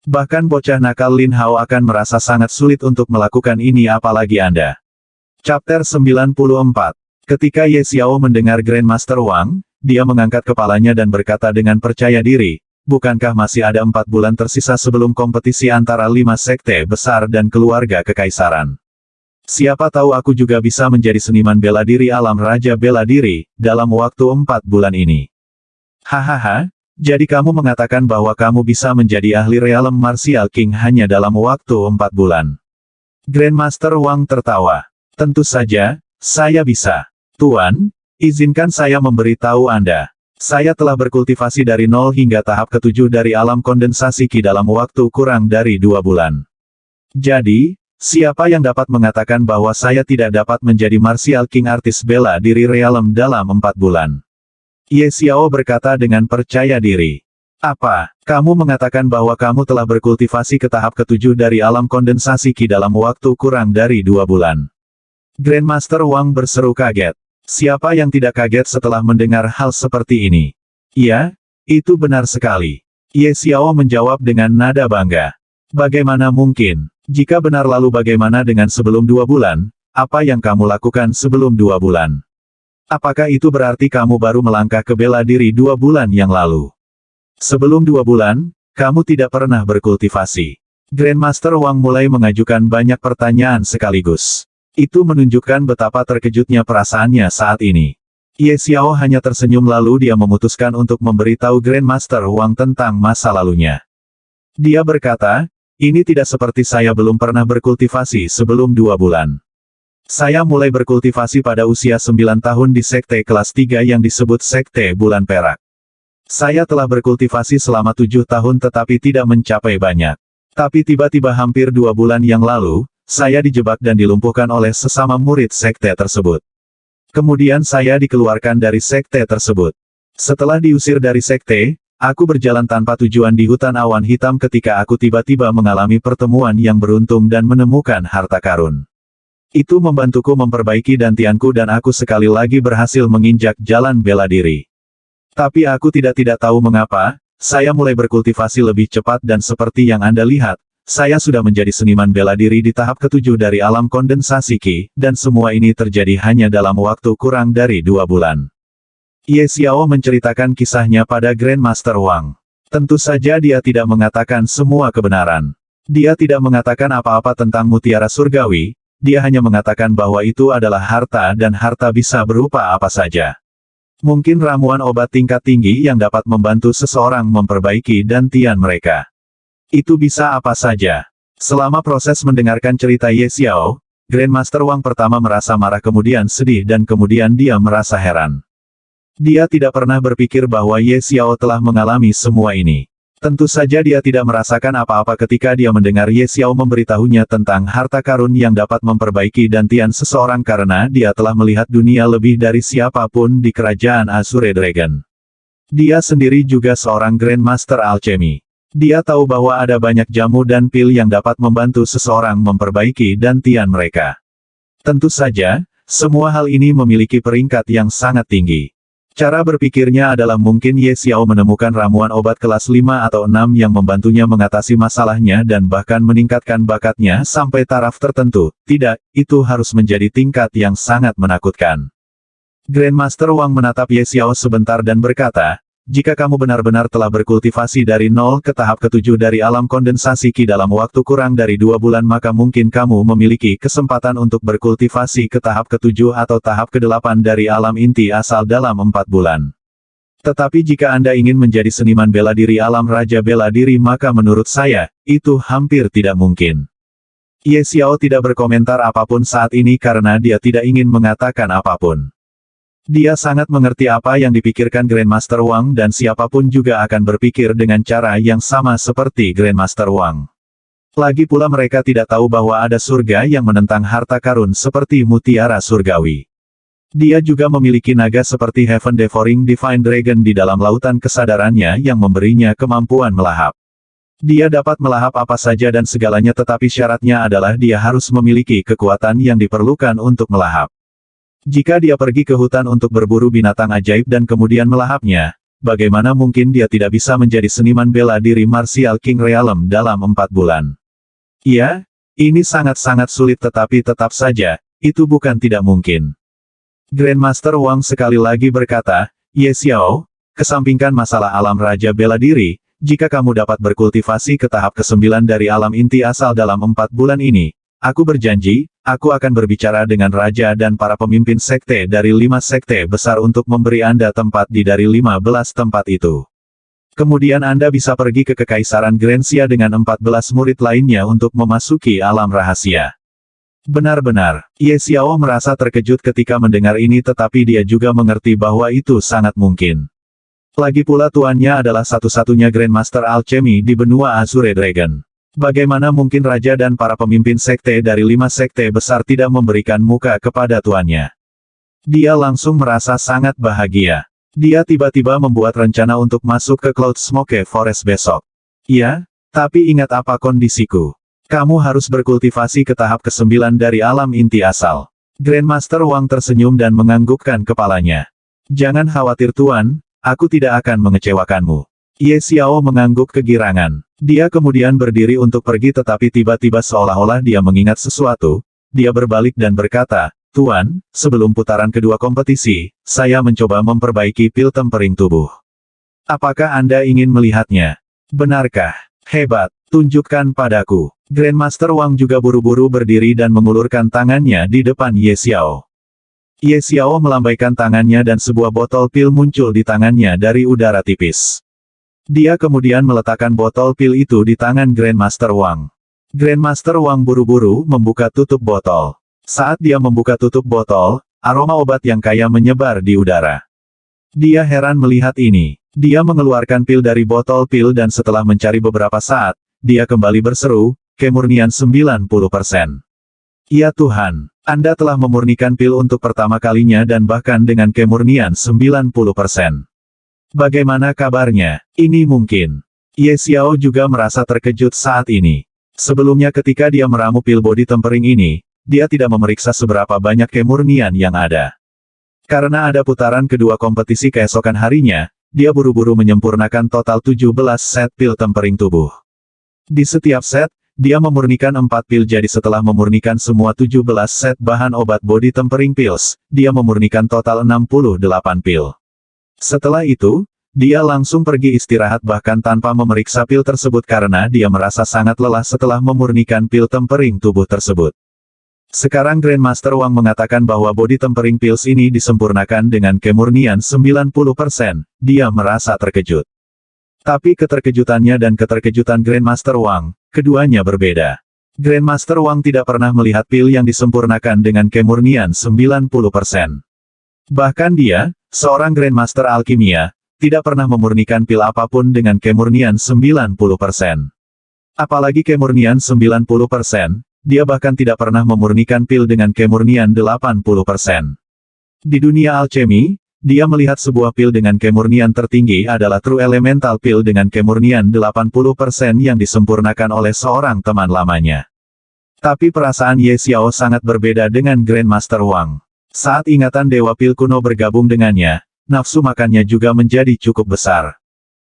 Bahkan bocah nakal Lin Hao akan merasa sangat sulit untuk melakukan ini apalagi Anda. Chapter 94. Ketika Ye Xiao mendengar Grandmaster Wang, dia mengangkat kepalanya dan berkata dengan percaya diri, bukankah masih ada 4 bulan tersisa sebelum kompetisi antara 5 sekte besar dan keluarga kekaisaran? Siapa tahu aku juga bisa menjadi seniman bela diri alam raja bela diri, dalam waktu 4 bulan ini. Hahaha, jadi kamu mengatakan bahwa kamu bisa menjadi ahli Realm Martial King hanya dalam waktu 4 bulan. Grandmaster Wang tertawa. Tentu saja, saya bisa. Tuan, izinkan saya memberitahu Anda. Saya telah berkultivasi dari 0 hingga tahap ke-7 dari alam kondensasi Qi dalam waktu kurang dari 2 bulan. Jadi, siapa yang dapat mengatakan bahwa saya tidak dapat menjadi Martial King artis bela diri Realm dalam 4 bulan? Ye Xiao berkata dengan percaya diri. Apa, kamu mengatakan bahwa kamu telah berkultivasi ke tahap ke-7 dari alam kondensasi Qi dalam waktu kurang dari 2 bulan? Grandmaster Wang berseru kaget. Siapa yang tidak kaget setelah mendengar hal seperti ini? Iya, itu benar sekali. Ye Xiao menjawab dengan nada bangga. Bagaimana mungkin? Jika benar lalu bagaimana dengan sebelum 2 bulan? Apa yang kamu lakukan sebelum 2 bulan? Apakah itu berarti kamu baru melangkah ke bela diri 2 bulan yang lalu? Sebelum 2 bulan, kamu tidak pernah berkultivasi. Grandmaster Wang mulai mengajukan banyak pertanyaan sekaligus. Itu menunjukkan betapa terkejutnya perasaannya saat ini. Ye Xiao hanya tersenyum lalu dia memutuskan untuk memberitahu Grandmaster Wang tentang masa lalunya. Dia berkata, ini tidak seperti saya belum pernah berkultivasi sebelum 2 bulan. Saya mulai berkultivasi pada usia 9 tahun di sekte kelas 3 yang disebut Sekte Bulan Perak. Saya telah berkultivasi selama 7 tahun tetapi tidak mencapai banyak. Tapi tiba-tiba hampir 2 bulan yang lalu, saya dijebak dan dilumpuhkan oleh sesama murid sekte tersebut. Kemudian saya dikeluarkan dari sekte tersebut. Setelah diusir dari sekte, aku berjalan tanpa tujuan di hutan awan hitam ketika aku tiba-tiba mengalami pertemuan yang beruntung dan menemukan harta karun. Itu membantuku memperbaiki dantianku dan aku sekali lagi berhasil menginjak jalan bela diri. Tapi aku tidak tahu mengapa, saya mulai berkultivasi lebih cepat dan seperti yang Anda lihat, saya sudah menjadi seniman bela diri di tahap ke-7 dari alam kondensasi Qi, dan semua ini terjadi hanya dalam waktu kurang dari 2 bulan. Ye Xiao menceritakan kisahnya pada Grandmaster Wang. Tentu saja dia tidak mengatakan semua kebenaran. Dia tidak mengatakan apa-apa tentang mutiara surgawi, dia hanya mengatakan bahwa itu adalah harta dan harta bisa berupa apa saja. Mungkin ramuan obat tingkat tinggi yang dapat membantu seseorang memperbaiki dantian mereka. Itu bisa apa saja. Selama proses mendengarkan cerita Ye Xiao, Grandmaster Wang pertama merasa marah kemudian sedih dan kemudian dia merasa heran. Dia tidak pernah berpikir bahwa Ye Xiao telah mengalami semua ini. Tentu saja dia tidak merasakan apa-apa ketika dia mendengar Ye Xiao memberitahunya tentang harta karun yang dapat memperbaiki dantian seseorang karena dia telah melihat dunia lebih dari siapapun di kerajaan Azure Dragon. Dia sendiri juga seorang Grandmaster Alchemy. Dia tahu bahwa ada banyak jamu dan pil yang dapat membantu seseorang memperbaiki dantian mereka. Tentu saja, semua hal ini memiliki peringkat yang sangat tinggi. Cara berpikirnya adalah mungkin Ye Xiao menemukan ramuan obat kelas 5 atau 6 yang membantunya mengatasi masalahnya dan bahkan meningkatkan bakatnya sampai taraf tertentu. Tidak, itu harus menjadi tingkat yang sangat menakutkan. Grandmaster Wang menatap Ye Xiao sebentar dan berkata, jika kamu benar-benar telah berkultivasi dari 0 ke tahap ke-7 dari alam kondensasi Qi dalam waktu kurang dari 2 bulan maka mungkin kamu memiliki kesempatan untuk berkultivasi ke tahap ke-7 atau tahap ke-8 dari alam inti asal dalam 4 bulan. Tetapi jika Anda ingin menjadi seniman bela diri alam Raja Bela Diri maka menurut saya, itu hampir tidak mungkin. Ye Xiao tidak berkomentar apapun saat ini karena dia tidak ingin mengatakan apapun. Dia sangat mengerti apa yang dipikirkan Grandmaster Wang dan siapapun juga akan berpikir dengan cara yang sama seperti Grandmaster Wang. Lagi pula mereka tidak tahu bahwa ada surga yang menentang harta karun seperti mutiara surgawi. Dia juga memiliki naga seperti Heaven Devouring Divine Dragon di dalam lautan kesadarannya yang memberinya kemampuan melahap. Dia dapat melahap apa saja dan segalanya tetapi syaratnya adalah dia harus memiliki kekuatan yang diperlukan untuk melahap. Jika dia pergi ke hutan untuk berburu binatang ajaib dan kemudian melahapnya, bagaimana mungkin dia tidak bisa menjadi seniman bela diri Martial King Realm dalam 4 bulan? Iya, ini sangat-sangat sulit tetapi tetap saja, itu bukan tidak mungkin. Grandmaster Wang sekali lagi berkata, Ye Xiao, kesampingkan masalah alam Raja Bela Diri, jika kamu dapat berkultivasi ke tahap ke-9 dari alam inti asal dalam 4 bulan ini, aku berjanji, aku akan berbicara dengan Raja dan para pemimpin sekte dari 5 sekte besar untuk memberi Anda tempat di dari 15 tempat itu. Kemudian Anda bisa pergi ke Kekaisaran Grensia dengan 14 murid lainnya untuk memasuki alam rahasia. Benar-benar, Ye Xiao merasa terkejut ketika mendengar ini tetapi dia juga mengerti bahwa itu sangat mungkin. Lagi pula tuannya adalah satu-satunya Grandmaster Alchemy di benua Azure Dragon. Bagaimana mungkin Raja dan para pemimpin sekte dari 5 sekte besar tidak memberikan muka kepada tuannya? Dia langsung merasa sangat bahagia. Dia tiba-tiba membuat rencana untuk masuk ke Cloud Smoke Forest besok. Ya, tapi ingat apa kondisiku. Kamu harus berkultivasi ke tahap ke-9 dari alam inti asal. Grandmaster Wang tersenyum dan menganggukkan kepalanya. Jangan khawatir tuan, aku tidak akan mengecewakanmu. Ye Xiao mengangguk kegirangan. Dia kemudian berdiri untuk pergi tetapi tiba-tiba seolah-olah dia mengingat sesuatu, dia berbalik dan berkata, Tuan, sebelum putaran kedua kompetisi, saya mencoba memperbaiki pil tempering tubuh. Apakah Anda ingin melihatnya? Benarkah? Hebat, tunjukkan padaku. Grandmaster Wang juga buru-buru berdiri dan mengulurkan tangannya di depan Ye Xiao. Ye Xiao melambaikan tangannya dan sebuah botol pil muncul di tangannya dari udara tipis. Dia kemudian meletakkan botol pil itu di tangan Grandmaster Wang. Grandmaster Wang buru-buru membuka tutup botol. Saat dia membuka tutup botol, aroma obat yang kaya menyebar di udara. Dia heran melihat ini. Dia mengeluarkan pil dari botol pil dan setelah mencari beberapa saat, dia kembali berseru, kemurnian 90%. Ya Tuhan, Anda telah memurnikan pil untuk pertama kalinya dan bahkan dengan kemurnian 90%. Bagaimana kabarnya? Ini mungkin. Ye Xiao juga merasa terkejut saat ini. Sebelumnya ketika dia meramu pil body tempering ini, dia tidak memeriksa seberapa banyak kemurnian yang ada. Karena ada putaran kedua kompetisi keesokan harinya, dia buru-buru menyempurnakan total 17 set pil tempering tubuh. Di setiap set, dia memurnikan 4 pil, jadi setelah memurnikan semua 17 set bahan obat body tempering pills, dia memurnikan total 68 pil. Setelah itu, dia langsung pergi istirahat bahkan tanpa memeriksa pil tersebut karena dia merasa sangat lelah setelah memurnikan pil tempering tubuh tersebut. Sekarang Grandmaster Wang mengatakan bahwa body tempering pills ini disempurnakan dengan kemurnian 90%, dia merasa terkejut. Tapi keterkejutannya dan keterkejutan Grandmaster Wang, keduanya berbeda. Grandmaster Wang tidak pernah melihat pil yang disempurnakan dengan kemurnian 90%. Bahkan dia, seorang Grandmaster Alkimia, tidak pernah memurnikan pil apapun dengan kemurnian 90%. Apalagi kemurnian 90%, dia bahkan tidak pernah memurnikan pil dengan kemurnian 80%. Di dunia alchemy, dia melihat sebuah pil dengan kemurnian tertinggi adalah True Elemental Pil dengan kemurnian 80% yang disempurnakan oleh seorang teman lamanya. Tapi perasaan Ye Xiao sangat berbeda dengan Grandmaster Wang. Saat ingatan Dewa Pil kuno bergabung dengannya, nafsu makannya juga menjadi cukup besar.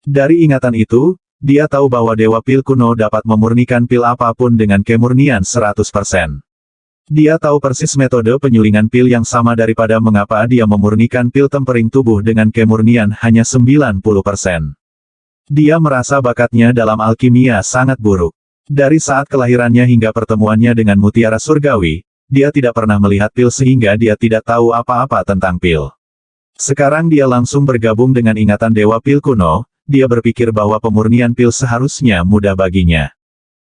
Dari ingatan itu, dia tahu bahwa Dewa Pil kuno dapat memurnikan pil apapun dengan kemurnian 100%. Dia tahu persis metode penyulingan pil yang sama daripada mengapa dia memurnikan pil tempering tubuh dengan kemurnian hanya 90%. Dia merasa bakatnya dalam alkimia sangat buruk. Dari saat kelahirannya hingga pertemuannya dengan Mutiara Surgawi, dia tidak pernah melihat pil sehingga dia tidak tahu apa-apa tentang pil. Sekarang dia langsung bergabung dengan ingatan Dewa Pil kuno, dia berpikir bahwa pemurnian pil seharusnya mudah baginya.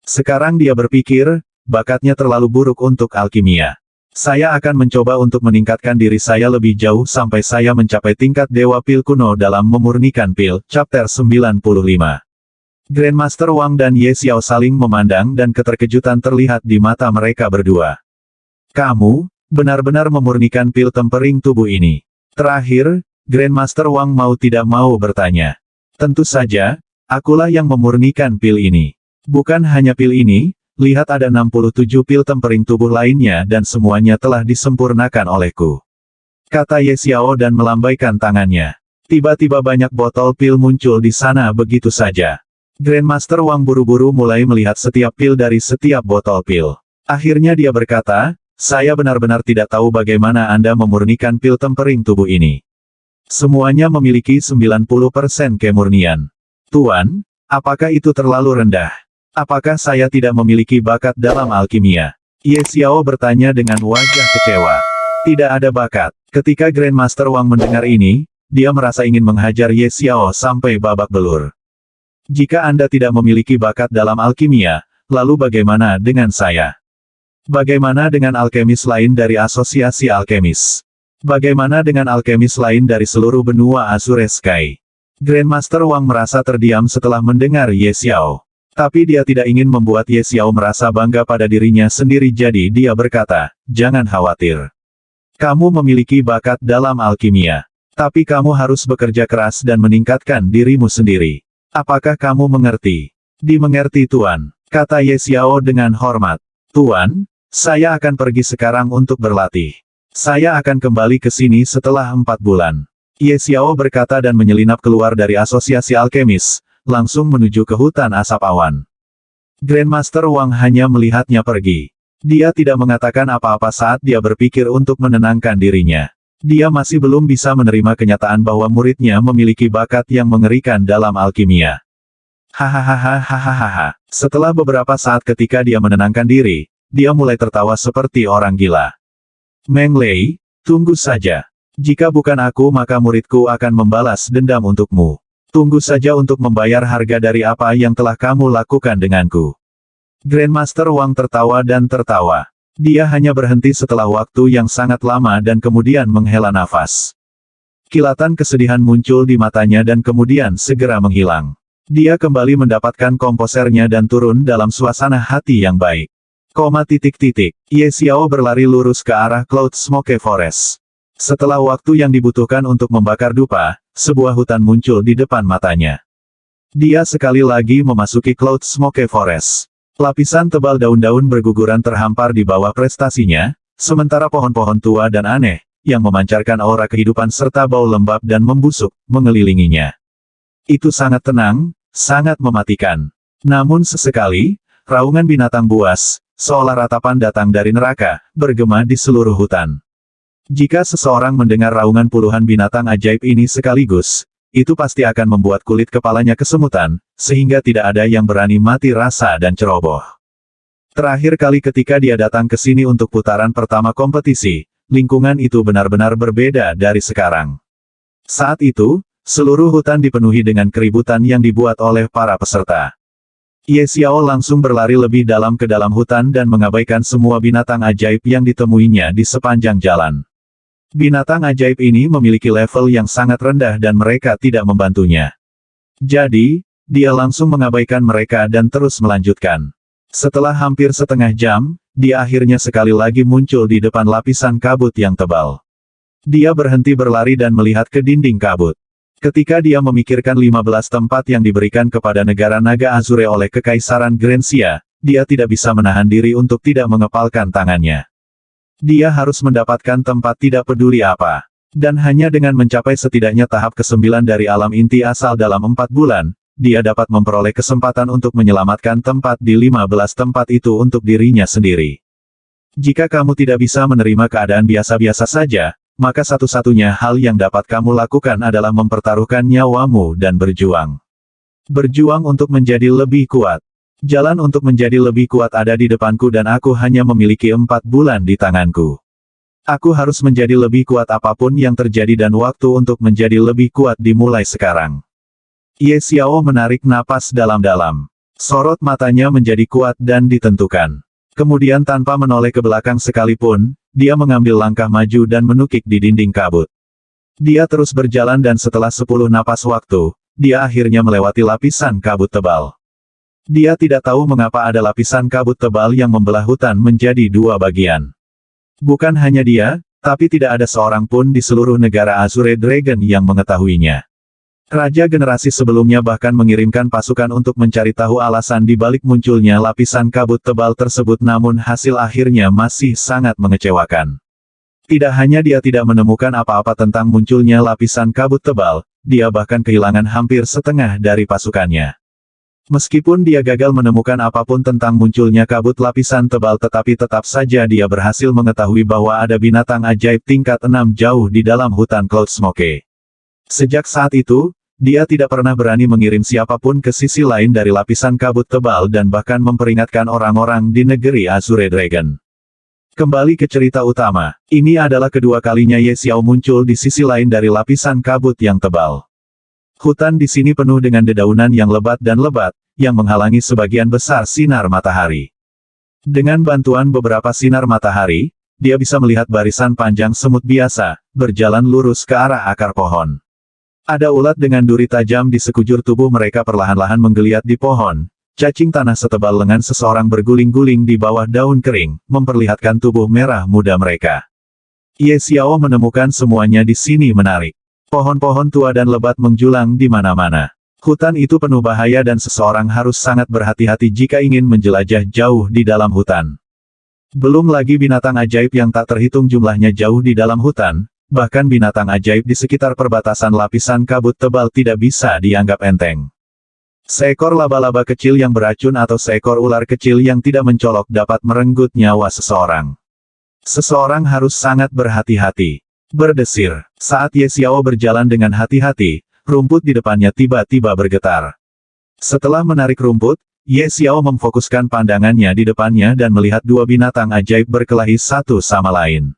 Sekarang dia berpikir, bakatnya terlalu buruk untuk alkimia. Saya akan mencoba untuk meningkatkan diri saya lebih jauh sampai saya mencapai tingkat Dewa Pil kuno dalam memurnikan pil. Chapter 95. Grandmaster Wang dan Ye Xiao saling memandang dan keterkejutan terlihat di mata mereka berdua. Kamu, benar-benar memurnikan pil tempering tubuh ini. Terakhir, Grandmaster Wang mau tidak mau bertanya. Tentu saja, akulah yang memurnikan pil ini. Bukan hanya pil ini, lihat ada 67 pil tempering tubuh lainnya dan semuanya telah disempurnakan olehku. Kata Ye Xiao dan melambaikan tangannya. Tiba-tiba banyak botol pil muncul di sana begitu saja. Grandmaster Wang buru-buru mulai melihat setiap pil dari setiap botol pil. Akhirnya dia berkata, saya benar-benar tidak tahu bagaimana Anda memurnikan pil tempering tubuh ini. Semuanya memiliki 90% kemurnian. Tuan, apakah itu terlalu rendah? Apakah saya tidak memiliki bakat dalam alkimia? Ye Xiao bertanya dengan wajah kecewa. Tidak ada bakat. Ketika Grandmaster Wang mendengar ini, dia merasa ingin menghajar Ye Xiao sampai babak belur. Jika Anda tidak memiliki bakat dalam alkimia, lalu bagaimana dengan saya? Bagaimana dengan alkemis lain dari asosiasi alkemis? Bagaimana dengan alkemis lain dari seluruh benua Azure Sky? Grandmaster Wang merasa terdiam setelah mendengar Ye Xiao. Tapi dia tidak ingin membuat Ye Xiao merasa bangga pada dirinya sendiri jadi dia berkata, jangan khawatir. Kamu memiliki bakat dalam alkimia. Tapi kamu harus bekerja keras dan meningkatkan dirimu sendiri. Apakah kamu mengerti? Dimengerti Tuan, kata Ye Xiao dengan hormat. Tuan, saya akan pergi sekarang untuk berlatih. Saya akan kembali ke sini setelah 4 bulan. Ye Xiao berkata dan menyelinap keluar dari asosiasi alkemis, langsung menuju ke hutan asap awan. Grandmaster Wang hanya melihatnya pergi. Dia tidak mengatakan apa-apa saat dia berpikir untuk menenangkan dirinya. Dia masih belum bisa menerima kenyataan bahwa muridnya memiliki bakat yang mengerikan dalam alkimia. Hahaha. Setelah beberapa saat ketika dia menenangkan diri, dia mulai tertawa seperti orang gila. Meng Lei, tunggu saja. Jika bukan aku maka muridku akan membalas dendam untukmu. Tunggu saja untuk membayar harga dari apa yang telah kamu lakukan denganku. Grandmaster Wang tertawa dan tertawa. Dia hanya berhenti setelah waktu yang sangat lama dan kemudian menghela nafas. Kilatan kesedihan muncul di matanya dan kemudian segera menghilang. Dia kembali mendapatkan komposernya dan turun dalam suasana hati yang baik. Ye Xiao berlari lurus ke arah Cloud Smoke Forest. Setelah waktu yang dibutuhkan untuk membakar dupa, sebuah hutan muncul di depan matanya. Dia sekali lagi memasuki Cloud Smoke Forest. Lapisan tebal daun-daun berguguran terhampar di bawah prestasinya, sementara pohon-pohon tua dan aneh, yang memancarkan aura kehidupan serta bau lembab dan membusuk, mengelilinginya. Itu sangat tenang, sangat mematikan. Namun sesekali, raungan binatang buas, seolah ratapan datang dari neraka, bergema di seluruh hutan. Jika seseorang mendengar raungan puluhan binatang ajaib ini sekaligus, itu pasti akan membuat kulit kepalanya kesemutan, sehingga tidak ada yang berani mati rasa dan ceroboh. Terakhir kali ketika dia datang ke sini untuk putaran pertama kompetisi, lingkungan itu benar-benar berbeda dari sekarang. Saat itu, seluruh hutan dipenuhi dengan keributan yang dibuat oleh para peserta. Ye Xiao langsung berlari lebih dalam ke dalam hutan dan mengabaikan semua binatang ajaib yang ditemuinya di sepanjang jalan. Binatang ajaib ini memiliki level yang sangat rendah dan mereka tidak membantunya. Jadi, dia langsung mengabaikan mereka dan terus melanjutkan. Setelah hampir setengah jam, dia akhirnya sekali lagi muncul di depan lapisan kabut yang tebal. Dia berhenti berlari dan melihat ke dinding kabut. Ketika dia memikirkan 15 tempat yang diberikan kepada negara naga Azure oleh Kekaisaran Grensia, dia tidak bisa menahan diri untuk tidak mengepalkan tangannya. Dia harus mendapatkan tempat tidak peduli apa. Dan hanya dengan mencapai setidaknya tahap ke-9 dari alam inti asal dalam 4 bulan, dia dapat memperoleh kesempatan untuk menyelamatkan tempat di 15 tempat itu untuk dirinya sendiri. Jika kamu tidak bisa menerima keadaan biasa-biasa saja, maka satu-satunya hal yang dapat kamu lakukan adalah mempertaruhkan nyawamu dan berjuang. Berjuang untuk menjadi lebih kuat. Jalan untuk menjadi lebih kuat ada di depanku dan aku hanya memiliki 4 bulan di tanganku. Aku harus menjadi lebih kuat apapun yang terjadi dan waktu untuk menjadi lebih kuat dimulai sekarang. Ye Xiao menarik napas dalam-dalam. Sorot matanya menjadi kuat dan ditentukan. Kemudian tanpa menoleh ke belakang sekalipun, dia mengambil langkah maju dan menukik di dinding kabut. Dia terus berjalan dan setelah 10 napas waktu, dia akhirnya melewati lapisan kabut tebal. Dia tidak tahu mengapa ada lapisan kabut tebal yang membelah hutan menjadi 2 bagian. Bukan hanya dia, tapi tidak ada seorang pun di seluruh negara Azure Dragon yang mengetahuinya. Raja generasi sebelumnya bahkan mengirimkan pasukan untuk mencari tahu alasan di balik munculnya lapisan kabut tebal tersebut namun hasil akhirnya masih sangat mengecewakan. Tidak hanya dia tidak menemukan apa-apa tentang munculnya lapisan kabut tebal, dia bahkan kehilangan hampir setengah dari pasukannya. Meskipun dia gagal menemukan apapun tentang munculnya kabut lapisan tebal tetapi tetap saja dia berhasil mengetahui bahwa ada binatang ajaib tingkat 6 jauh di dalam hutan Cloud Smoke. Sejak saat itu, dia tidak pernah berani mengirim siapapun ke sisi lain dari lapisan kabut tebal dan bahkan memperingatkan orang-orang di negeri Azure Dragon. Kembali ke cerita utama, ini adalah kedua kalinya Ye Xiao muncul di sisi lain dari lapisan kabut yang tebal. Hutan di sini penuh dengan dedaunan yang lebat dan lebat, yang menghalangi sebagian besar sinar matahari. Dengan bantuan beberapa sinar matahari, dia bisa melihat barisan panjang semut biasa, berjalan lurus ke arah akar pohon. Ada ulat dengan duri tajam di sekujur tubuh mereka perlahan-lahan menggeliat di pohon. Cacing tanah setebal lengan seseorang berguling-guling di bawah daun kering, memperlihatkan tubuh merah muda mereka. Ye Xiao menemukan semuanya di sini menarik. Pohon-pohon tua dan lebat menjulang di mana-mana. Hutan itu penuh bahaya dan seseorang harus sangat berhati-hati jika ingin menjelajah jauh di dalam hutan. Belum lagi binatang ajaib yang tak terhitung jumlahnya jauh di dalam hutan, bahkan binatang ajaib di sekitar perbatasan lapisan kabut tebal tidak bisa dianggap enteng. Seekor laba-laba kecil yang beracun atau seekor ular kecil yang tidak mencolok dapat merenggut nyawa seseorang. Seseorang harus sangat berhati-hati. Berdesir. Saat Ye Xiao berjalan dengan hati-hati, rumput di depannya tiba-tiba bergetar. Setelah menarik rumput, Ye Xiao memfokuskan pandangannya di depannya dan melihat 2 binatang ajaib berkelahi satu sama lain.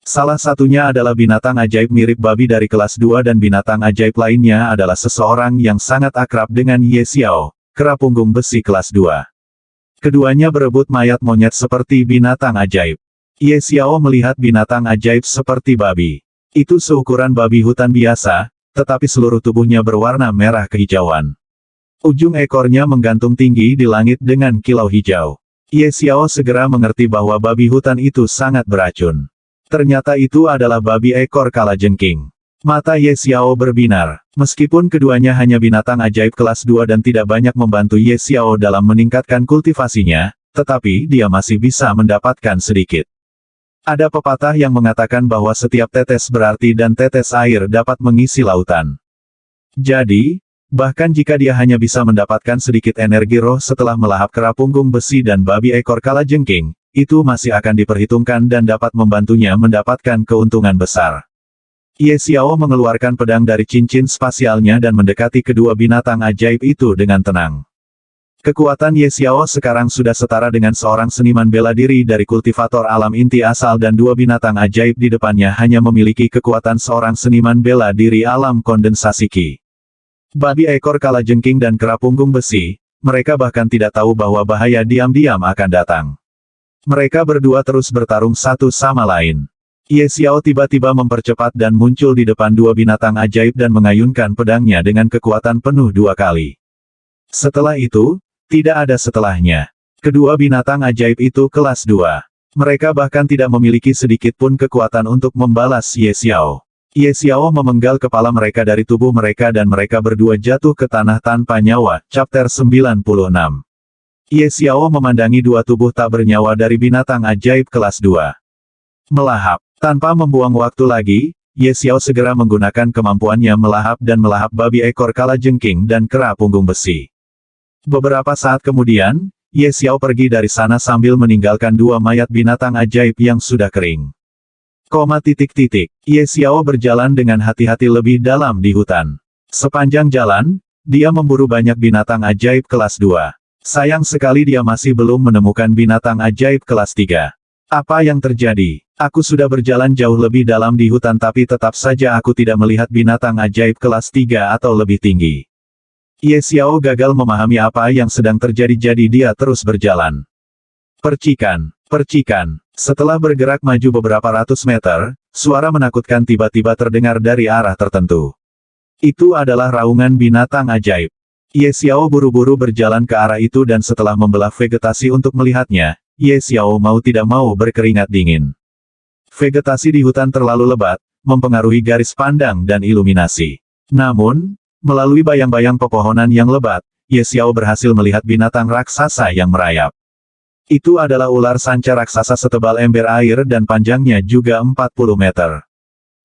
Salah satunya adalah binatang ajaib mirip babi dari kelas 2 dan binatang ajaib lainnya adalah seseorang yang sangat akrab dengan Ye Xiao, kera punggung besi kelas 2. Keduanya berebut mayat monyet seperti binatang ajaib. Ye Xiao melihat binatang ajaib seperti babi. Itu seukuran babi hutan biasa, tetapi seluruh tubuhnya berwarna merah kehijauan. Ujung ekornya menggantung tinggi di langit dengan kilau hijau. Ye Xiao segera mengerti bahwa babi hutan itu sangat beracun. Ternyata itu adalah babi ekor kalajengking. Mata Ye Xiao berbinar. Meskipun keduanya hanya binatang ajaib kelas 2 dan tidak banyak membantu Ye Xiao dalam meningkatkan kultivasinya, tetapi dia masih bisa mendapatkan sedikit. Ada pepatah yang mengatakan bahwa setiap tetes berarti dan tetes air dapat mengisi lautan. Jadi, bahkan jika dia hanya bisa mendapatkan sedikit energi roh setelah melahap kera punggung besi dan babi ekor kalajengking, itu masih akan diperhitungkan dan dapat membantunya mendapatkan keuntungan besar. Ye Xiao mengeluarkan pedang dari cincin spasialnya dan mendekati kedua binatang ajaib itu dengan tenang. Kekuatan Ye Xiao sekarang sudah setara dengan seorang seniman bela diri dari kultivator alam inti asal dan dua binatang ajaib di depannya hanya memiliki kekuatan seorang seniman bela diri alam kondensasi Qi. Babi ekor kalajengking dan kera punggung besi, mereka bahkan tidak tahu bahwa bahaya diam-diam akan datang. Mereka berdua terus bertarung satu sama lain. Ye Xiao tiba-tiba mempercepat dan muncul di depan dua binatang ajaib dan mengayunkan pedangnya dengan kekuatan penuh 2 kali. Setelah itu, tidak ada setelahnya. Kedua binatang ajaib itu kelas 2. Mereka bahkan tidak memiliki sedikit pun kekuatan untuk membalas Ye Xiao. Ye Xiao memenggal kepala mereka dari tubuh mereka dan mereka berdua jatuh ke tanah tanpa nyawa. Chapter 96. Ye Xiao memandangi dua tubuh tak bernyawa dari binatang ajaib kelas 2. Melahap. Tanpa membuang waktu lagi, Ye Xiao segera menggunakan kemampuannya melahap dan melahap babi ekor kalajengking dan kera punggung besi. Beberapa saat kemudian, Ye Xiao pergi dari sana sambil meninggalkan dua mayat binatang ajaib yang sudah kering. Ye Xiao berjalan dengan hati-hati lebih dalam di hutan. Sepanjang jalan, dia memburu banyak binatang ajaib kelas 2. Sayang sekali dia masih belum menemukan binatang ajaib kelas 3. Apa yang terjadi? Aku sudah berjalan jauh lebih dalam di hutan tapi tetap saja aku tidak melihat binatang ajaib kelas 3 atau lebih tinggi. Ye Xiao gagal memahami apa yang sedang terjadi jadi dia terus berjalan. Percikan. Setelah bergerak maju beberapa ratus meter, suara menakutkan tiba-tiba terdengar dari arah tertentu. Itu adalah raungan binatang ajaib. Ye Xiao buru-buru berjalan ke arah itu dan setelah membelah vegetasi untuk melihatnya, Ye Xiao mau tidak mau berkeringat dingin. Vegetasi di hutan terlalu lebat, mempengaruhi garis pandang dan iluminasi. Namun, melalui bayang-bayang pepohonan yang lebat, Ye Xiao berhasil melihat binatang raksasa yang merayap. Itu adalah ular sanca raksasa setebal ember air dan panjangnya juga 40 meter.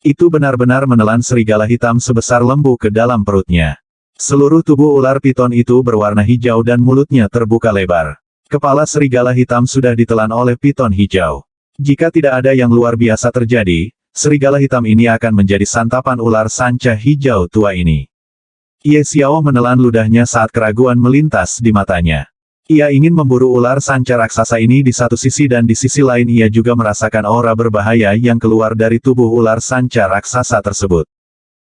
Itu benar-benar menelan serigala hitam sebesar lembu ke dalam perutnya. Seluruh tubuh ular piton itu berwarna hijau dan mulutnya terbuka lebar. Kepala serigala hitam sudah ditelan oleh piton hijau. Jika tidak ada yang luar biasa terjadi, serigala hitam ini akan menjadi santapan ular sanca hijau tua ini. Ye Xiao menelan ludahnya saat keraguan melintas di matanya. Ia ingin memburu ular sanca raksasa ini di satu sisi dan di sisi lain ia juga merasakan aura berbahaya yang keluar dari tubuh ular sanca raksasa tersebut.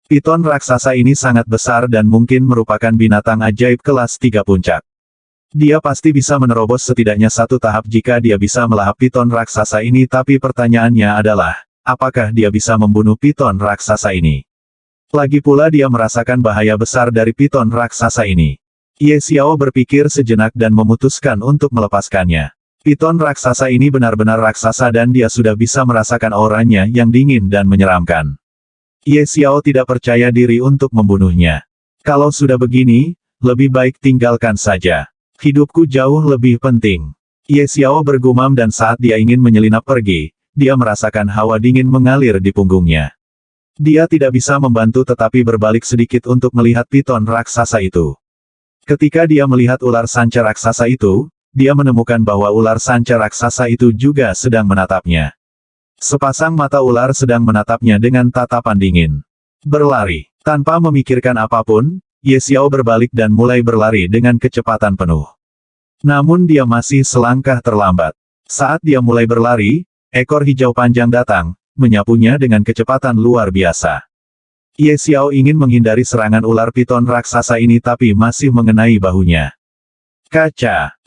Piton raksasa ini sangat besar dan mungkin merupakan binatang ajaib kelas 3 puncak. Dia pasti bisa menerobos setidaknya satu tahap jika dia bisa melahap piton raksasa ini tapi pertanyaannya adalah, apakah dia bisa membunuh piton raksasa ini? Lagi pula dia merasakan bahaya besar dari piton raksasa ini. Ye Xiao berpikir sejenak dan memutuskan untuk melepaskannya. Piton raksasa ini benar-benar raksasa dan dia sudah bisa merasakan auranya yang dingin dan menyeramkan. Ye Xiao tidak percaya diri untuk membunuhnya. Kalau sudah begini, lebih baik tinggalkan saja. Hidupku jauh lebih penting. Ye Xiao bergumam dan saat dia ingin menyelinap pergi, dia merasakan hawa dingin mengalir di punggungnya. Dia tidak bisa membantu tetapi berbalik sedikit untuk melihat piton raksasa itu. Ketika dia melihat ular sanca raksasa itu, dia menemukan bahwa ular sanca raksasa itu juga sedang menatapnya. Sepasang mata ular sedang menatapnya dengan tatapan dingin. Berlari. Tanpa memikirkan apapun, Ye Xiao berbalik dan mulai berlari dengan kecepatan penuh. Namun dia masih selangkah terlambat. Saat dia mulai berlari, ekor hijau panjang datang, menyapunya dengan kecepatan luar biasa. Ye Xiao ingin menghindari serangan ular piton raksasa ini tapi masih mengenai bahunya. Kaca!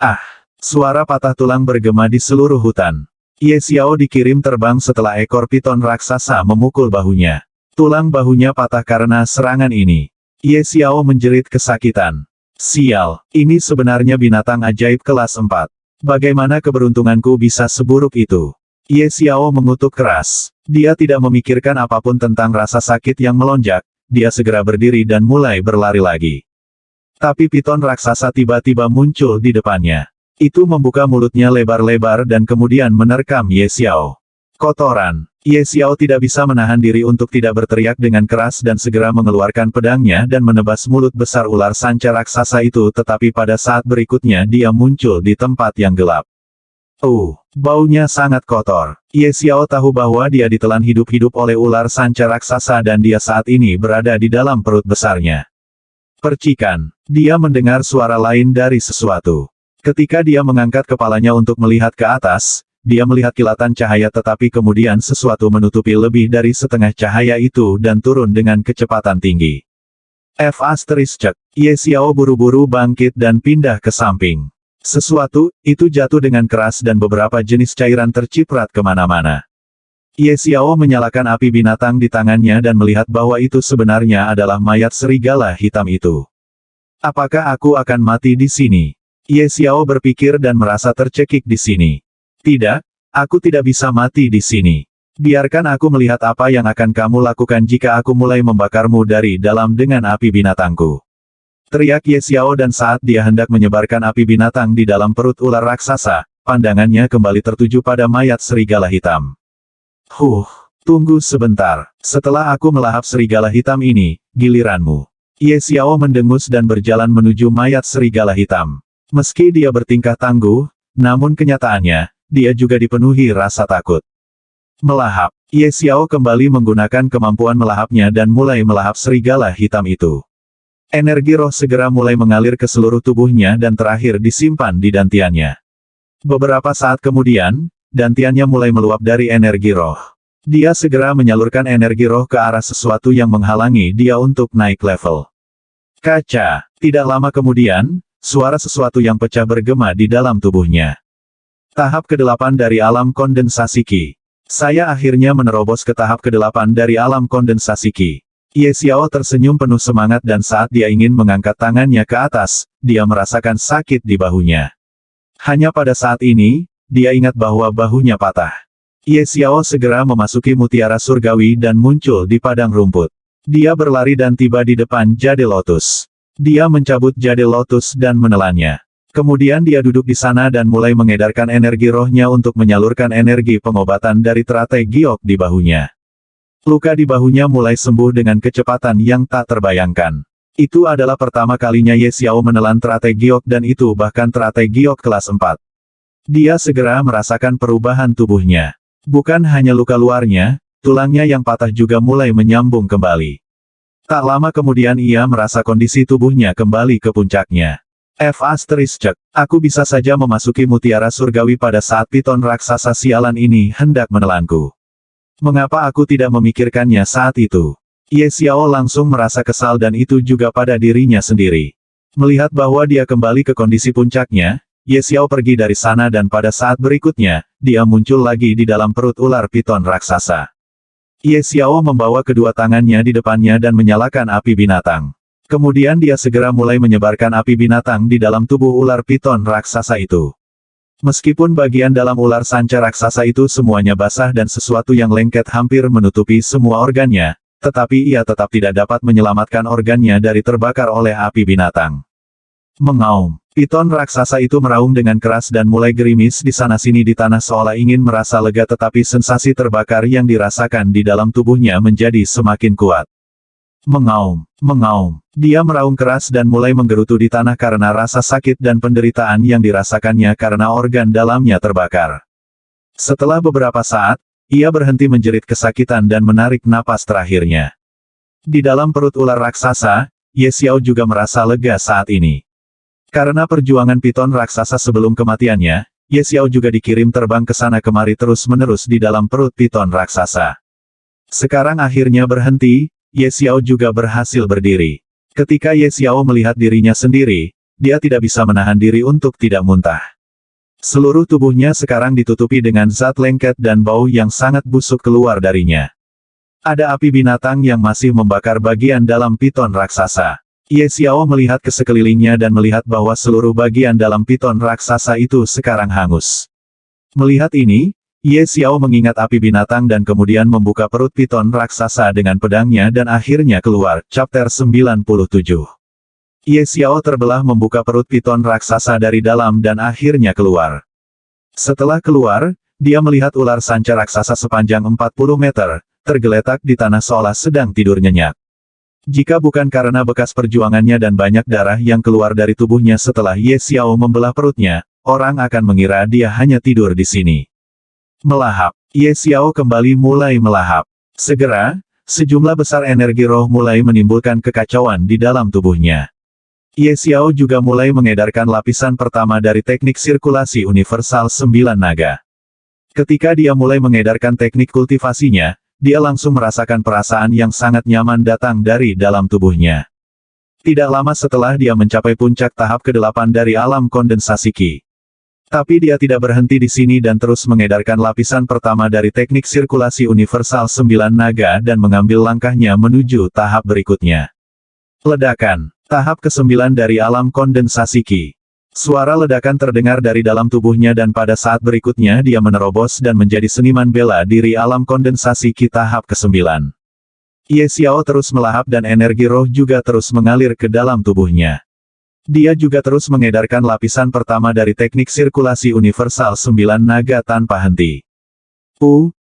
Suara patah tulang bergema di seluruh hutan. Ye Xiao dikirim terbang setelah ekor piton raksasa memukul bahunya. Tulang bahunya patah karena serangan ini. Ye Xiao menjerit kesakitan. Sial, ini sebenarnya binatang ajaib kelas 4. Bagaimana keberuntunganku bisa seburuk itu? Ye Xiao mengutuk keras. Dia tidak memikirkan apapun tentang rasa sakit yang melonjak, dia segera berdiri dan mulai berlari lagi. Tapi piton raksasa tiba-tiba muncul di depannya. Itu membuka mulutnya lebar-lebar dan kemudian menerkam Ye Xiao. Kotoran. Ye Xiao tidak bisa menahan diri untuk tidak berteriak dengan keras dan segera mengeluarkan pedangnya dan menebas mulut besar ular sanca raksasa itu, tetapi pada saat berikutnya dia muncul di tempat yang gelap. Baunya sangat kotor. Ye Xiao tahu bahwa dia ditelan hidup-hidup oleh ular sanca raksasa dan dia saat ini berada di dalam perut besarnya. Percikan. Dia mendengar suara lain dari sesuatu. Ketika dia mengangkat kepalanya untuk melihat ke atas, dia melihat kilatan cahaya tetapi kemudian sesuatu menutupi lebih dari setengah cahaya itu dan turun dengan kecepatan tinggi. Ye Xiao buru-buru bangkit dan pindah ke samping. Sesuatu itu jatuh dengan keras dan beberapa jenis cairan terciprat kemana-mana. Ye Xiao menyalakan api binatang di tangannya dan melihat bahwa itu sebenarnya adalah mayat serigala hitam itu. Apakah aku akan mati di sini? Ye Xiao berpikir dan merasa tercekik di sini. Tidak, aku tidak bisa mati di sini. Biarkan aku melihat apa yang akan kamu lakukan jika aku mulai membakarmu dari dalam dengan api binatangku. Teriak Ye Xiao dan saat dia hendak menyebarkan api binatang di dalam perut ular raksasa, pandangannya kembali tertuju pada mayat serigala hitam. Tunggu sebentar. Setelah aku melahap serigala hitam ini, giliranmu. Ye Xiao mendengus dan berjalan menuju mayat serigala hitam. Meski dia bertingkah tangguh, namun kenyataannya, dia juga dipenuhi rasa takut. Melahap. Ye Xiao kembali menggunakan kemampuan melahapnya dan mulai melahap serigala hitam itu. Energi roh segera mulai mengalir ke seluruh tubuhnya dan terakhir disimpan di dantiannya. Beberapa saat kemudian, dantiannya mulai meluap dari energi roh. Dia segera menyalurkan energi roh ke arah sesuatu yang menghalangi dia untuk naik level. Kaca. Tidak lama kemudian, suara sesuatu yang pecah bergema di dalam tubuhnya. Tahap ke-8 dari alam kondensasi Qi. Saya akhirnya menerobos ke tahap ke-8 dari alam kondensasi Qi. Ye Xiao tersenyum penuh semangat dan saat dia ingin mengangkat tangannya ke atas, dia merasakan sakit di bahunya. Hanya pada saat ini, dia ingat bahwa bahunya patah. Ye Xiao segera memasuki mutiara surgawi dan muncul di padang rumput. Dia berlari dan tiba di depan jade lotus. Dia mencabut jade lotus dan menelannya. Kemudian dia duduk di sana dan mulai mengedarkan energi rohnya untuk menyalurkan energi pengobatan dari teratai giok di bahunya. Luka di bahunya mulai sembuh dengan kecepatan yang tak terbayangkan. Itu adalah pertama kalinya Ye Xiao menelan teratai giok dan itu bahkan teratai giok kelas 4. Dia segera merasakan perubahan tubuhnya. Bukan hanya luka luarnya, tulangnya yang patah juga mulai menyambung kembali. Tak lama kemudian ia merasa kondisi tubuhnya kembali ke puncaknya. Aku bisa saja memasuki mutiara surgawi pada saat piton raksasa sialan ini hendak menelanku. Mengapa aku tidak memikirkannya saat itu? Ye Xiao langsung merasa kesal dan itu juga pada dirinya sendiri. Melihat bahwa dia kembali ke kondisi puncaknya, Ye Xiao pergi dari sana dan pada saat berikutnya, dia muncul lagi di dalam perut ular piton raksasa. Ye Xiao membawa kedua tangannya di depannya dan menyalakan api binatang. Kemudian dia segera mulai menyebarkan api binatang di dalam tubuh ular piton raksasa itu. Meskipun bagian dalam ular sanca raksasa itu semuanya basah dan sesuatu yang lengket hampir menutupi semua organnya, tetapi ia tetap tidak dapat menyelamatkan organnya dari terbakar oleh api binatang. Mengaum. Piton raksasa itu meraung dengan keras dan mulai gerimis di sana-sini di tanah seolah ingin merasa lega tetapi sensasi terbakar yang dirasakan di dalam tubuhnya menjadi semakin kuat. Mengaum. Dia meraung keras dan mulai menggerutu di tanah karena rasa sakit dan penderitaan yang dirasakannya karena organ dalamnya terbakar. Setelah beberapa saat, ia berhenti menjerit kesakitan dan menarik napas terakhirnya. Di dalam perut ular raksasa, Ye Xiao juga merasa lega saat ini. Karena perjuangan piton raksasa sebelum kematiannya, Ye Xiao juga dikirim terbang ke sana kemari terus-menerus di dalam perut piton raksasa. Sekarang akhirnya berhenti, Ye Xiao juga berhasil berdiri. Ketika Ye Xiao melihat dirinya sendiri, dia tidak bisa menahan diri untuk tidak muntah. Seluruh tubuhnya sekarang ditutupi dengan zat lengket dan bau yang sangat busuk keluar darinya. Ada api binatang yang masih membakar bagian dalam piton raksasa. Ye Xiao melihat ke sekelilingnya dan melihat bahwa seluruh bagian dalam piton raksasa itu sekarang hangus. Melihat ini, Ye Xiao mengingat api binatang dan kemudian membuka perut piton raksasa dengan pedangnya dan akhirnya keluar. Chapter 97. Ye Xiao terbelah membuka perut piton raksasa dari dalam dan akhirnya keluar. Setelah keluar, dia melihat ular sanca raksasa sepanjang 40 meter, tergeletak di tanah seolah sedang tidur nyenyak. Jika bukan karena bekas perjuangannya dan banyak darah yang keluar dari tubuhnya setelah Ye Xiao membelah perutnya, orang akan mengira dia hanya tidur di sini. Melahap. Ye Xiao kembali mulai melahap. Segera, sejumlah besar energi roh mulai menimbulkan kekacauan di dalam tubuhnya. Ye Xiao juga mulai mengedarkan lapisan pertama dari teknik sirkulasi universal 9 naga. Ketika dia mulai mengedarkan teknik kultivasinya, dia langsung merasakan perasaan yang sangat nyaman datang dari dalam tubuhnya. Tidak lama setelah dia mencapai puncak tahap ke-8 dari alam kondensasi Qi. Tapi dia tidak berhenti di sini dan terus mengedarkan lapisan pertama dari teknik sirkulasi universal 9 naga dan mengambil langkahnya menuju tahap berikutnya. Ledakan. Tahap ke-9 dari alam kondensasi Qi. Suara ledakan terdengar dari dalam tubuhnya dan pada saat berikutnya dia menerobos dan menjadi seniman bela diri alam kondensasi Qi tahap ke-9. Ye Xiao terus melahap dan energi roh juga terus mengalir ke dalam tubuhnya. Dia juga terus mengedarkan lapisan pertama dari teknik sirkulasi universal 9 naga tanpa henti.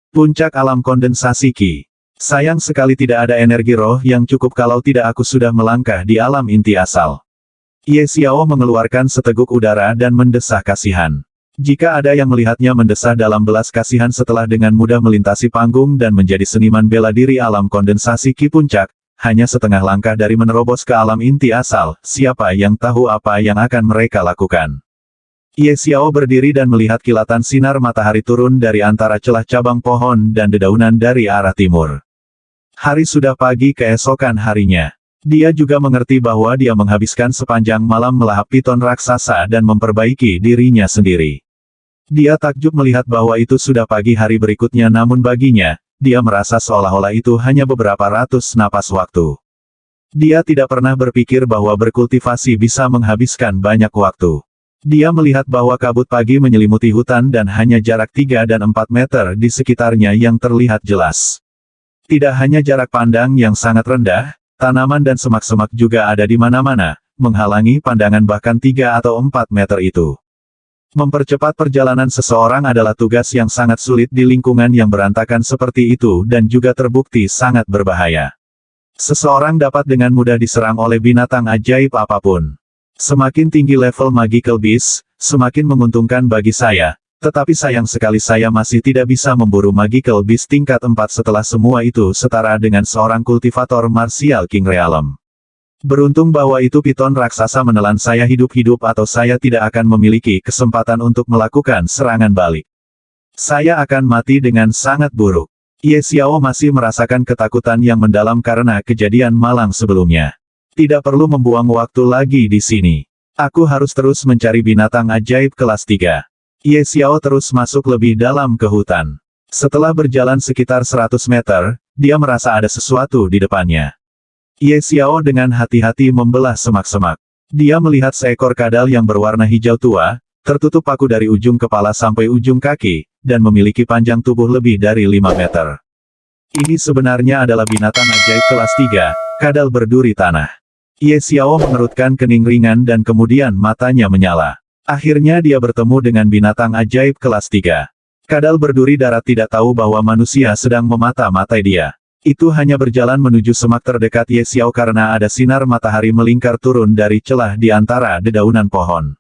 Puncak alam kondensasi Qi. Sayang sekali tidak ada energi roh yang cukup kalau tidak aku sudah melangkah di alam inti asal. Ye Xiao mengeluarkan seteguk udara dan mendesah kasihan. Jika ada yang melihatnya mendesah dalam belas kasihan setelah dengan mudah melintasi panggung dan menjadi seniman bela diri alam kondensasi Qi puncak, hanya setengah langkah dari menerobos ke alam inti asal, siapa yang tahu apa yang akan mereka lakukan. Ye Xiao berdiri dan melihat kilatan sinar matahari turun dari antara celah cabang pohon dan dedaunan dari arah timur. Hari sudah pagi keesokan harinya. Dia juga mengerti bahwa dia menghabiskan sepanjang malam melahap piton raksasa dan memperbaiki dirinya sendiri. Dia takjub melihat bahwa itu sudah pagi hari berikutnya namun baginya, dia merasa seolah-olah itu hanya beberapa ratus napas waktu. Dia tidak pernah berpikir bahwa berkultivasi bisa menghabiskan banyak waktu. Dia melihat bahwa kabut pagi menyelimuti hutan dan hanya jarak 3 dan 4 meter di sekitarnya yang terlihat jelas. Tidak hanya jarak pandang yang sangat rendah, tanaman dan semak-semak juga ada di mana-mana, menghalangi pandangan bahkan 3 atau 4 meter itu. Mempercepat perjalanan seseorang adalah tugas yang sangat sulit di lingkungan yang berantakan seperti itu dan juga terbukti sangat berbahaya. Seseorang dapat dengan mudah diserang oleh binatang ajaib apapun. Semakin tinggi level Magical Beast, semakin menguntungkan bagi saya, tetapi sayang sekali saya masih tidak bisa memburu Magical Beast tingkat 4 setelah semua itu setara dengan seorang kultivator martial King Realm. Beruntung bahwa itu piton raksasa menelan saya hidup-hidup atau saya tidak akan memiliki kesempatan untuk melakukan serangan balik. Saya akan mati dengan sangat buruk. Ye Xiao masih merasakan ketakutan yang mendalam karena kejadian malang sebelumnya. Tidak perlu membuang waktu lagi di sini. Aku harus terus mencari binatang ajaib kelas 3. Ye Xiao terus masuk lebih dalam ke hutan. Setelah berjalan sekitar 100 meter, dia merasa ada sesuatu di depannya. Ye Xiao dengan hati-hati membelah semak-semak. Dia melihat seekor kadal yang berwarna hijau tua, tertutup paku dari ujung kepala sampai ujung kaki, dan memiliki panjang tubuh lebih dari 5 meter. Ini sebenarnya adalah binatang ajaib kelas 3, kadal berduri tanah. Ye Xiao mengerutkan kening ringan dan kemudian matanya menyala. Akhirnya dia bertemu dengan binatang ajaib kelas 3. Kadal berduri darat tidak tahu bahwa manusia sedang memata-matai dia. Itu hanya berjalan menuju semak terdekat Ye Xiao karena ada sinar matahari melingkar turun dari celah di antara dedaunan pohon.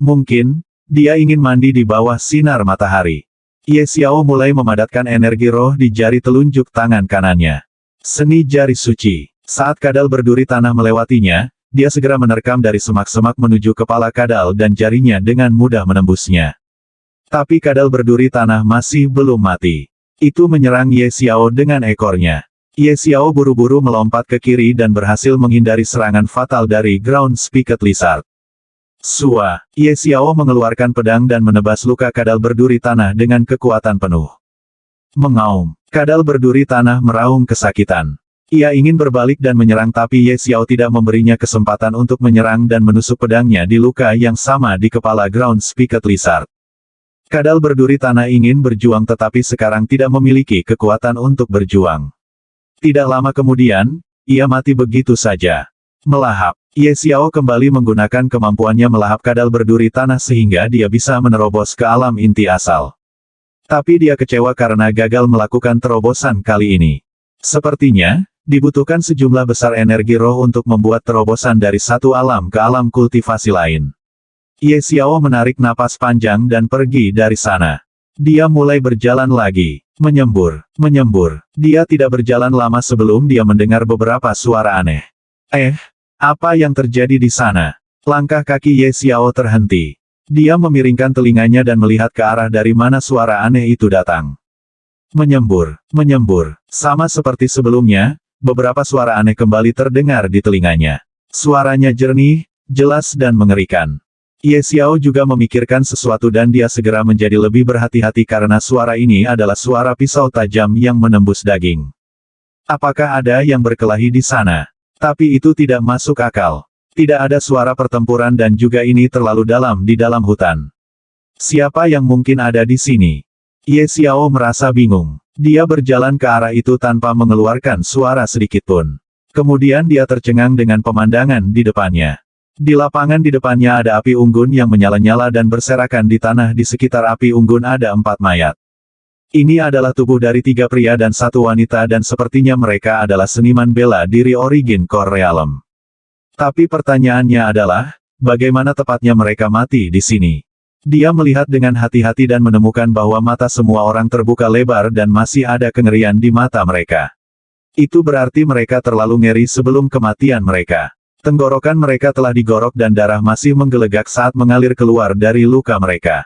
Mungkin, dia ingin mandi di bawah sinar matahari. Ye Xiao mulai memadatkan energi roh di jari telunjuk tangan kanannya. Seni jari suci. Saat kadal berduri tanah melewatinya, dia segera menerkam dari semak-semak menuju kepala kadal dan jarinya dengan mudah menembusnya. Tapi kadal berduri tanah masih belum mati. Itu menyerang Ye Xiao dengan ekornya. Ye Xiao buru-buru melompat ke kiri dan berhasil menghindari serangan fatal dari Ground Spiket Lizard. Sua, Ye Xiao mengeluarkan pedang dan menebas luka kadal berduri tanah dengan kekuatan penuh. Mengaum, kadal berduri tanah meraung kesakitan. Ia ingin berbalik dan menyerang tapi Ye Xiao tidak memberinya kesempatan untuk menyerang dan menusuk pedangnya di luka yang sama di kepala Ground Spiket Lizard. Kadal berduri tanah ingin berjuang tetapi sekarang tidak memiliki kekuatan untuk berjuang. Tidak lama kemudian, ia mati begitu saja. Melahap. Ye Xiao kembali menggunakan kemampuannya melahap kadal berduri tanah sehingga dia bisa menerobos ke alam inti asal. Tapi dia kecewa karena gagal melakukan terobosan kali ini. Sepertinya, dibutuhkan sejumlah besar energi roh untuk membuat terobosan dari satu alam ke alam kultivasi lain. Ye Xiao menarik napas panjang dan pergi dari sana. Dia mulai berjalan lagi, menyembur. Dia tidak berjalan lama sebelum dia mendengar beberapa suara aneh. Apa yang terjadi di sana? Langkah kaki Ye Xiao terhenti. Dia memiringkan telinganya dan melihat ke arah dari mana suara aneh itu datang. Menyembur. Sama seperti sebelumnya, beberapa suara aneh kembali terdengar di telinganya. Suaranya jernih, jelas dan mengerikan. Ye Xiao juga memikirkan sesuatu dan dia segera menjadi lebih berhati-hati karena suara ini adalah suara pisau tajam yang menembus daging. Apakah ada yang berkelahi di sana? Tapi itu tidak masuk akal. Tidak ada suara pertempuran dan juga ini terlalu dalam di dalam hutan. Siapa yang mungkin ada di sini? Ye Xiao merasa bingung. Dia berjalan ke arah itu tanpa mengeluarkan suara sedikitpun. Kemudian dia tercengang dengan pemandangan di depannya. Di lapangan di depannya ada api unggun yang menyala-nyala dan berserakan di tanah di sekitar api unggun ada 4 mayat. Ini adalah tubuh dari 3 pria dan 1 wanita dan sepertinya mereka adalah seniman bela diri Origin Core Realm. Tapi pertanyaannya adalah, bagaimana tepatnya mereka mati di sini? Dia melihat dengan hati-hati dan menemukan bahwa mata semua orang terbuka lebar dan masih ada kengerian di mata mereka. Itu berarti mereka terlalu ngeri sebelum kematian mereka. Tenggorokan mereka telah digorok dan darah masih menggelegak saat mengalir keluar dari luka mereka.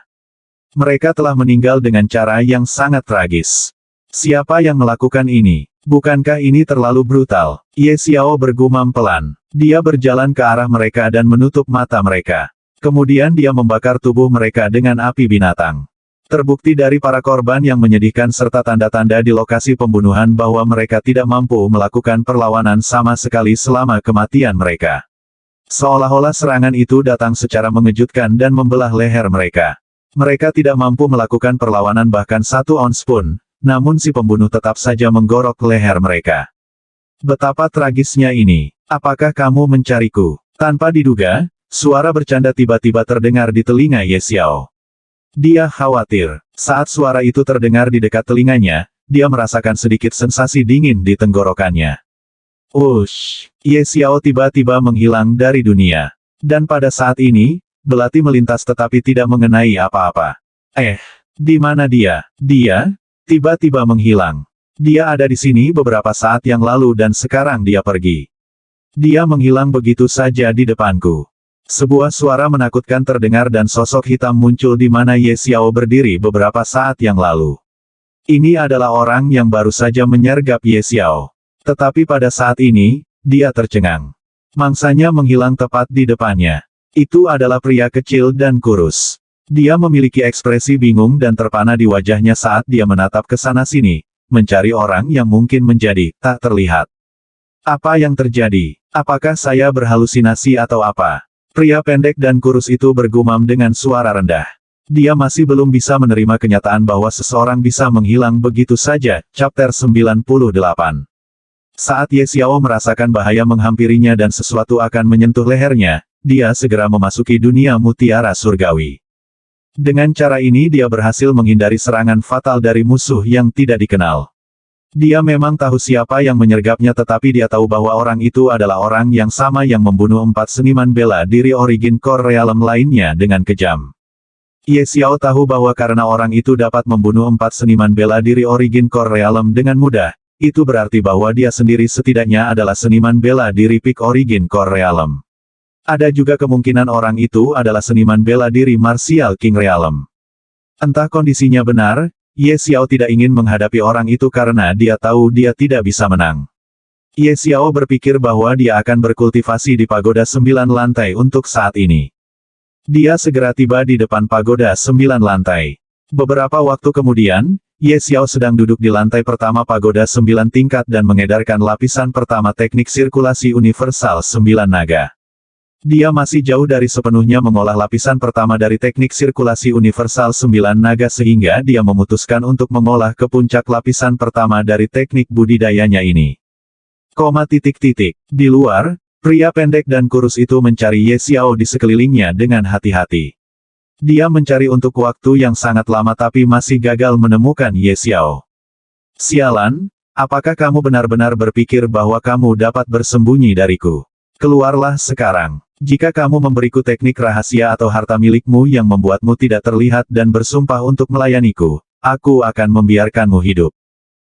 Mereka telah meninggal dengan cara yang sangat tragis. Siapa yang melakukan ini? Bukankah ini terlalu brutal? Ye Xiao bergumam pelan. Dia berjalan ke arah mereka dan menutup mata mereka. Kemudian dia membakar tubuh mereka dengan api binatang. Terbukti dari para korban yang menyedihkan serta tanda-tanda di lokasi pembunuhan bahwa mereka tidak mampu melakukan perlawanan sama sekali selama kematian mereka. Seolah-olah serangan itu datang secara mengejutkan dan membelah leher mereka. Mereka tidak mampu melakukan perlawanan bahkan 1 ons pun, namun si pembunuh tetap saja menggorok leher mereka. Betapa tragisnya ini. Apakah kamu mencariku? Tanpa diduga, suara bercanda tiba-tiba terdengar di telinga Ye Xiao. Dia khawatir. Saat suara itu terdengar di dekat telinganya, dia merasakan sedikit sensasi dingin di tenggorokannya. Ush! Ye Xiao tiba-tiba menghilang dari dunia. Dan pada saat ini, belati melintas tetapi tidak mengenai apa-apa. Di mana dia? Dia tiba-tiba menghilang. Dia ada di sini beberapa saat yang lalu dan sekarang dia pergi. Dia menghilang begitu saja di depanku. Sebuah suara menakutkan terdengar dan sosok hitam muncul di mana Ye Xiao berdiri beberapa saat yang lalu. Ini adalah orang yang baru saja menyergap Ye Xiao. Tetapi pada saat ini, dia tercengang. Mangsanya menghilang tepat di depannya. Itu adalah pria kecil dan kurus. Dia memiliki ekspresi bingung dan terpana di wajahnya saat dia menatap ke sana-sini, mencari orang yang mungkin menjadi tak terlihat. Apa yang terjadi? Apakah saya berhalusinasi atau apa? Pria pendek dan kurus itu bergumam dengan suara rendah. Dia masih belum bisa menerima kenyataan bahwa seseorang bisa menghilang begitu saja. Chapter 98. Saat Ye Xiao merasakan bahaya menghampirinya dan sesuatu akan menyentuh lehernya, dia segera memasuki dunia mutiara surgawi. Dengan cara ini dia berhasil menghindari serangan fatal dari musuh yang tidak dikenal. Dia memang tahu siapa yang menyergapnya tetapi dia tahu bahwa orang itu adalah orang yang sama yang membunuh 4 seniman bela diri Origin Core Realm lainnya dengan kejam. Ye Xiao tahu bahwa karena orang itu dapat membunuh 4 seniman bela diri Origin Core Realm dengan mudah, itu berarti bahwa dia sendiri setidaknya adalah seniman bela diri Peak Origin Core Realm. Ada juga kemungkinan orang itu adalah seniman bela diri Martial King Realm. Entah kondisinya benar, Ye Xiao tidak ingin menghadapi orang itu karena dia tahu dia tidak bisa menang. Ye Xiao berpikir bahwa dia akan berkultivasi di pagoda 9 lantai untuk saat ini. Dia segera tiba di depan pagoda 9 lantai. Beberapa waktu kemudian, Ye Xiao sedang duduk di lantai pertama pagoda 9 tingkat dan mengedarkan lapisan pertama teknik sirkulasi universal 9 naga. Dia masih jauh dari sepenuhnya mengolah lapisan pertama dari teknik sirkulasi universal 9 naga sehingga dia memutuskan untuk mengolah ke puncak lapisan pertama dari teknik budidayanya ini. Di luar, pria pendek dan kurus itu mencari Ye Xiao di sekelilingnya dengan hati-hati. Dia mencari untuk waktu yang sangat lama tapi masih gagal menemukan Ye Xiao. Sialan, apakah kamu benar-benar berpikir bahwa kamu dapat bersembunyi dariku? Keluarlah sekarang. Jika kamu memberiku teknik rahasia atau harta milikmu yang membuatmu tidak terlihat dan bersumpah untuk melayaniku, aku akan membiarkanmu hidup.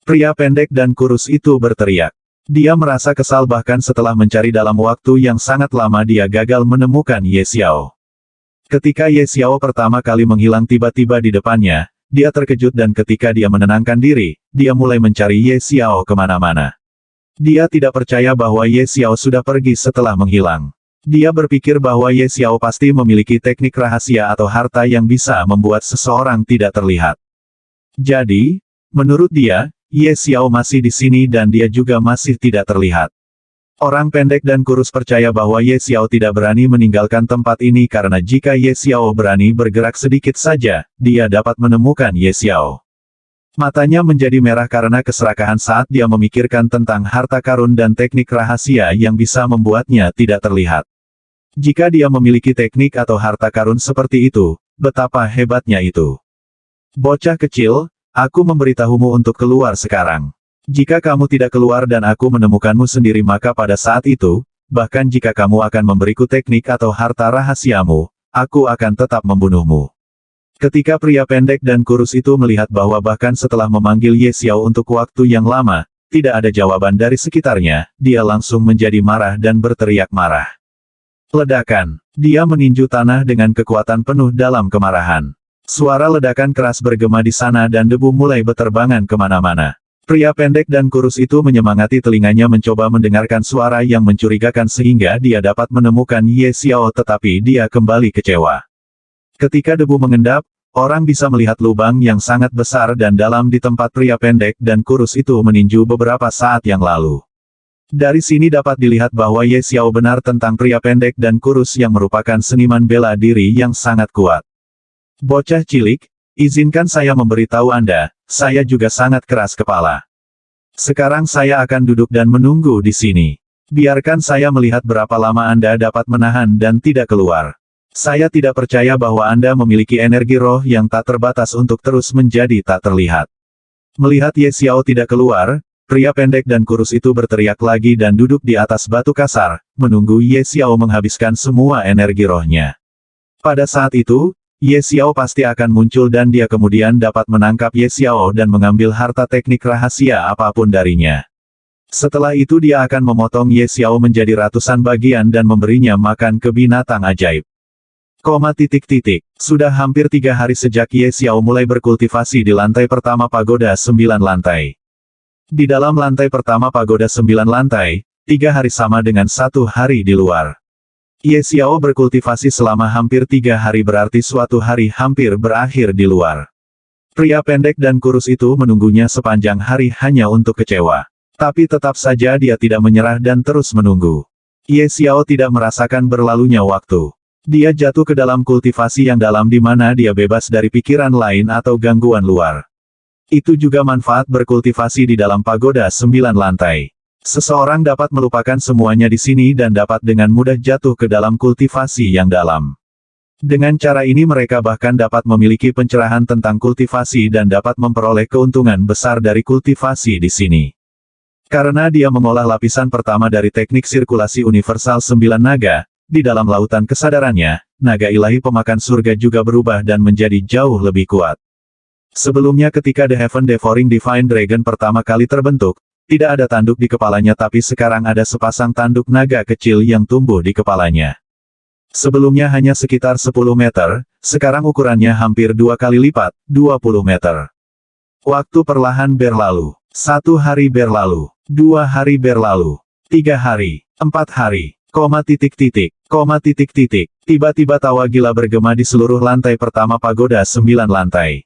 Pria pendek dan kurus itu berteriak. Dia merasa kesal bahkan setelah mencari dalam waktu yang sangat lama dia gagal menemukan Ye Xiao. Ketika Ye Xiao pertama kali menghilang tiba-tiba di depannya, dia terkejut dan ketika dia menenangkan diri, dia mulai mencari Ye Xiao kemana-mana. Dia tidak percaya bahwa Ye Xiao sudah pergi setelah menghilang. Dia berpikir bahwa Ye Xiao pasti memiliki teknik rahasia atau harta yang bisa membuat seseorang tidak terlihat. Jadi, menurut dia, Ye Xiao masih di sini dan dia juga masih tidak terlihat. Orang pendek dan kurus percaya bahwa Ye Xiao tidak berani meninggalkan tempat ini karena jika Ye Xiao berani bergerak sedikit saja, dia dapat menemukan Ye Xiao. Matanya menjadi merah karena keserakahan saat dia memikirkan tentang harta karun dan teknik rahasia yang bisa membuatnya tidak terlihat. Jika dia memiliki teknik atau harta karun seperti itu, betapa hebatnya itu. Bocah kecil, aku memberitahumu untuk keluar sekarang. Jika kamu tidak keluar dan aku menemukanmu sendiri maka pada saat itu, bahkan jika kamu akan memberiku teknik atau harta rahasiamu, aku akan tetap membunuhmu. Ketika pria pendek dan kurus itu melihat bahwa bahkan setelah memanggil Ye Xiao untuk waktu yang lama, tidak ada jawaban dari sekitarnya, dia langsung menjadi marah dan berteriak marah. Ledakan. Dia meninju tanah dengan kekuatan penuh dalam kemarahan. Suara ledakan keras bergema di sana dan debu mulai beterbangan kemana-mana. Pria pendek dan kurus itu menyemangati telinganya mencoba mendengarkan suara yang mencurigakan sehingga dia dapat menemukan Ye Xiao tetapi dia kembali kecewa. Ketika debu mengendap, orang bisa melihat lubang yang sangat besar dan dalam di tempat pria pendek dan kurus itu meninju beberapa saat yang lalu. Dari sini dapat dilihat bahwa Ye Xiao benar tentang pria pendek dan kurus yang merupakan seniman bela diri yang sangat kuat. Bocah cilik, izinkan saya memberitahu Anda, saya juga sangat keras kepala. Sekarang saya akan duduk dan menunggu di sini. Biarkan saya melihat berapa lama Anda dapat menahan dan tidak keluar. Saya tidak percaya bahwa Anda memiliki energi roh yang tak terbatas untuk terus menjadi tak terlihat. Melihat Ye Xiao tidak keluar, pria pendek dan kurus itu berteriak lagi dan duduk di atas batu kasar, menunggu Ye Xiao menghabiskan semua energi rohnya. Pada saat itu, Ye Xiao pasti akan muncul dan dia kemudian dapat menangkap Ye Xiao dan mengambil harta teknik rahasia apapun darinya. Setelah itu dia akan memotong Ye Xiao menjadi ratusan bagian dan memberinya makan ke binatang ajaib. Sudah hampir 3 hari sejak Ye Xiao mulai berkultivasi di lantai pertama pagoda 9 lantai. Di dalam lantai pertama pagoda 9 lantai, 3 hari sama dengan 1 hari di luar. Ye Xiao berkultivasi selama hampir 3 hari berarti suatu hari hampir berakhir di luar. Pria pendek dan kurus itu menunggunya sepanjang hari hanya untuk kecewa. Tapi tetap saja dia tidak menyerah dan terus menunggu. Ye Xiao tidak merasakan berlalunya waktu. Dia jatuh ke dalam kultivasi yang dalam di mana dia bebas dari pikiran lain atau gangguan luar. Itu juga manfaat berkultivasi di dalam pagoda 9 lantai. Seseorang dapat melupakan semuanya di sini dan dapat dengan mudah jatuh ke dalam kultivasi yang dalam. Dengan cara ini mereka bahkan dapat memiliki pencerahan tentang kultivasi dan dapat memperoleh keuntungan besar dari kultivasi di sini. Karena dia mengolah lapisan pertama dari teknik sirkulasi universal 9 naga, di dalam lautan kesadarannya, naga ilahi pemakan surga juga berubah dan menjadi jauh lebih kuat. Sebelumnya ketika The Heaven Devouring Divine Dragon pertama kali terbentuk, tidak ada tanduk di kepalanya tapi sekarang ada sepasang tanduk naga kecil yang tumbuh di kepalanya. Sebelumnya hanya sekitar 10 meter, sekarang ukurannya hampir 2 kali lipat, 20 meter. Waktu perlahan berlalu. 1 hari berlalu, 2 hari berlalu, 3 hari, 4 hari, Tiba-tiba tawa gila bergema di seluruh lantai pertama pagoda 9 lantai.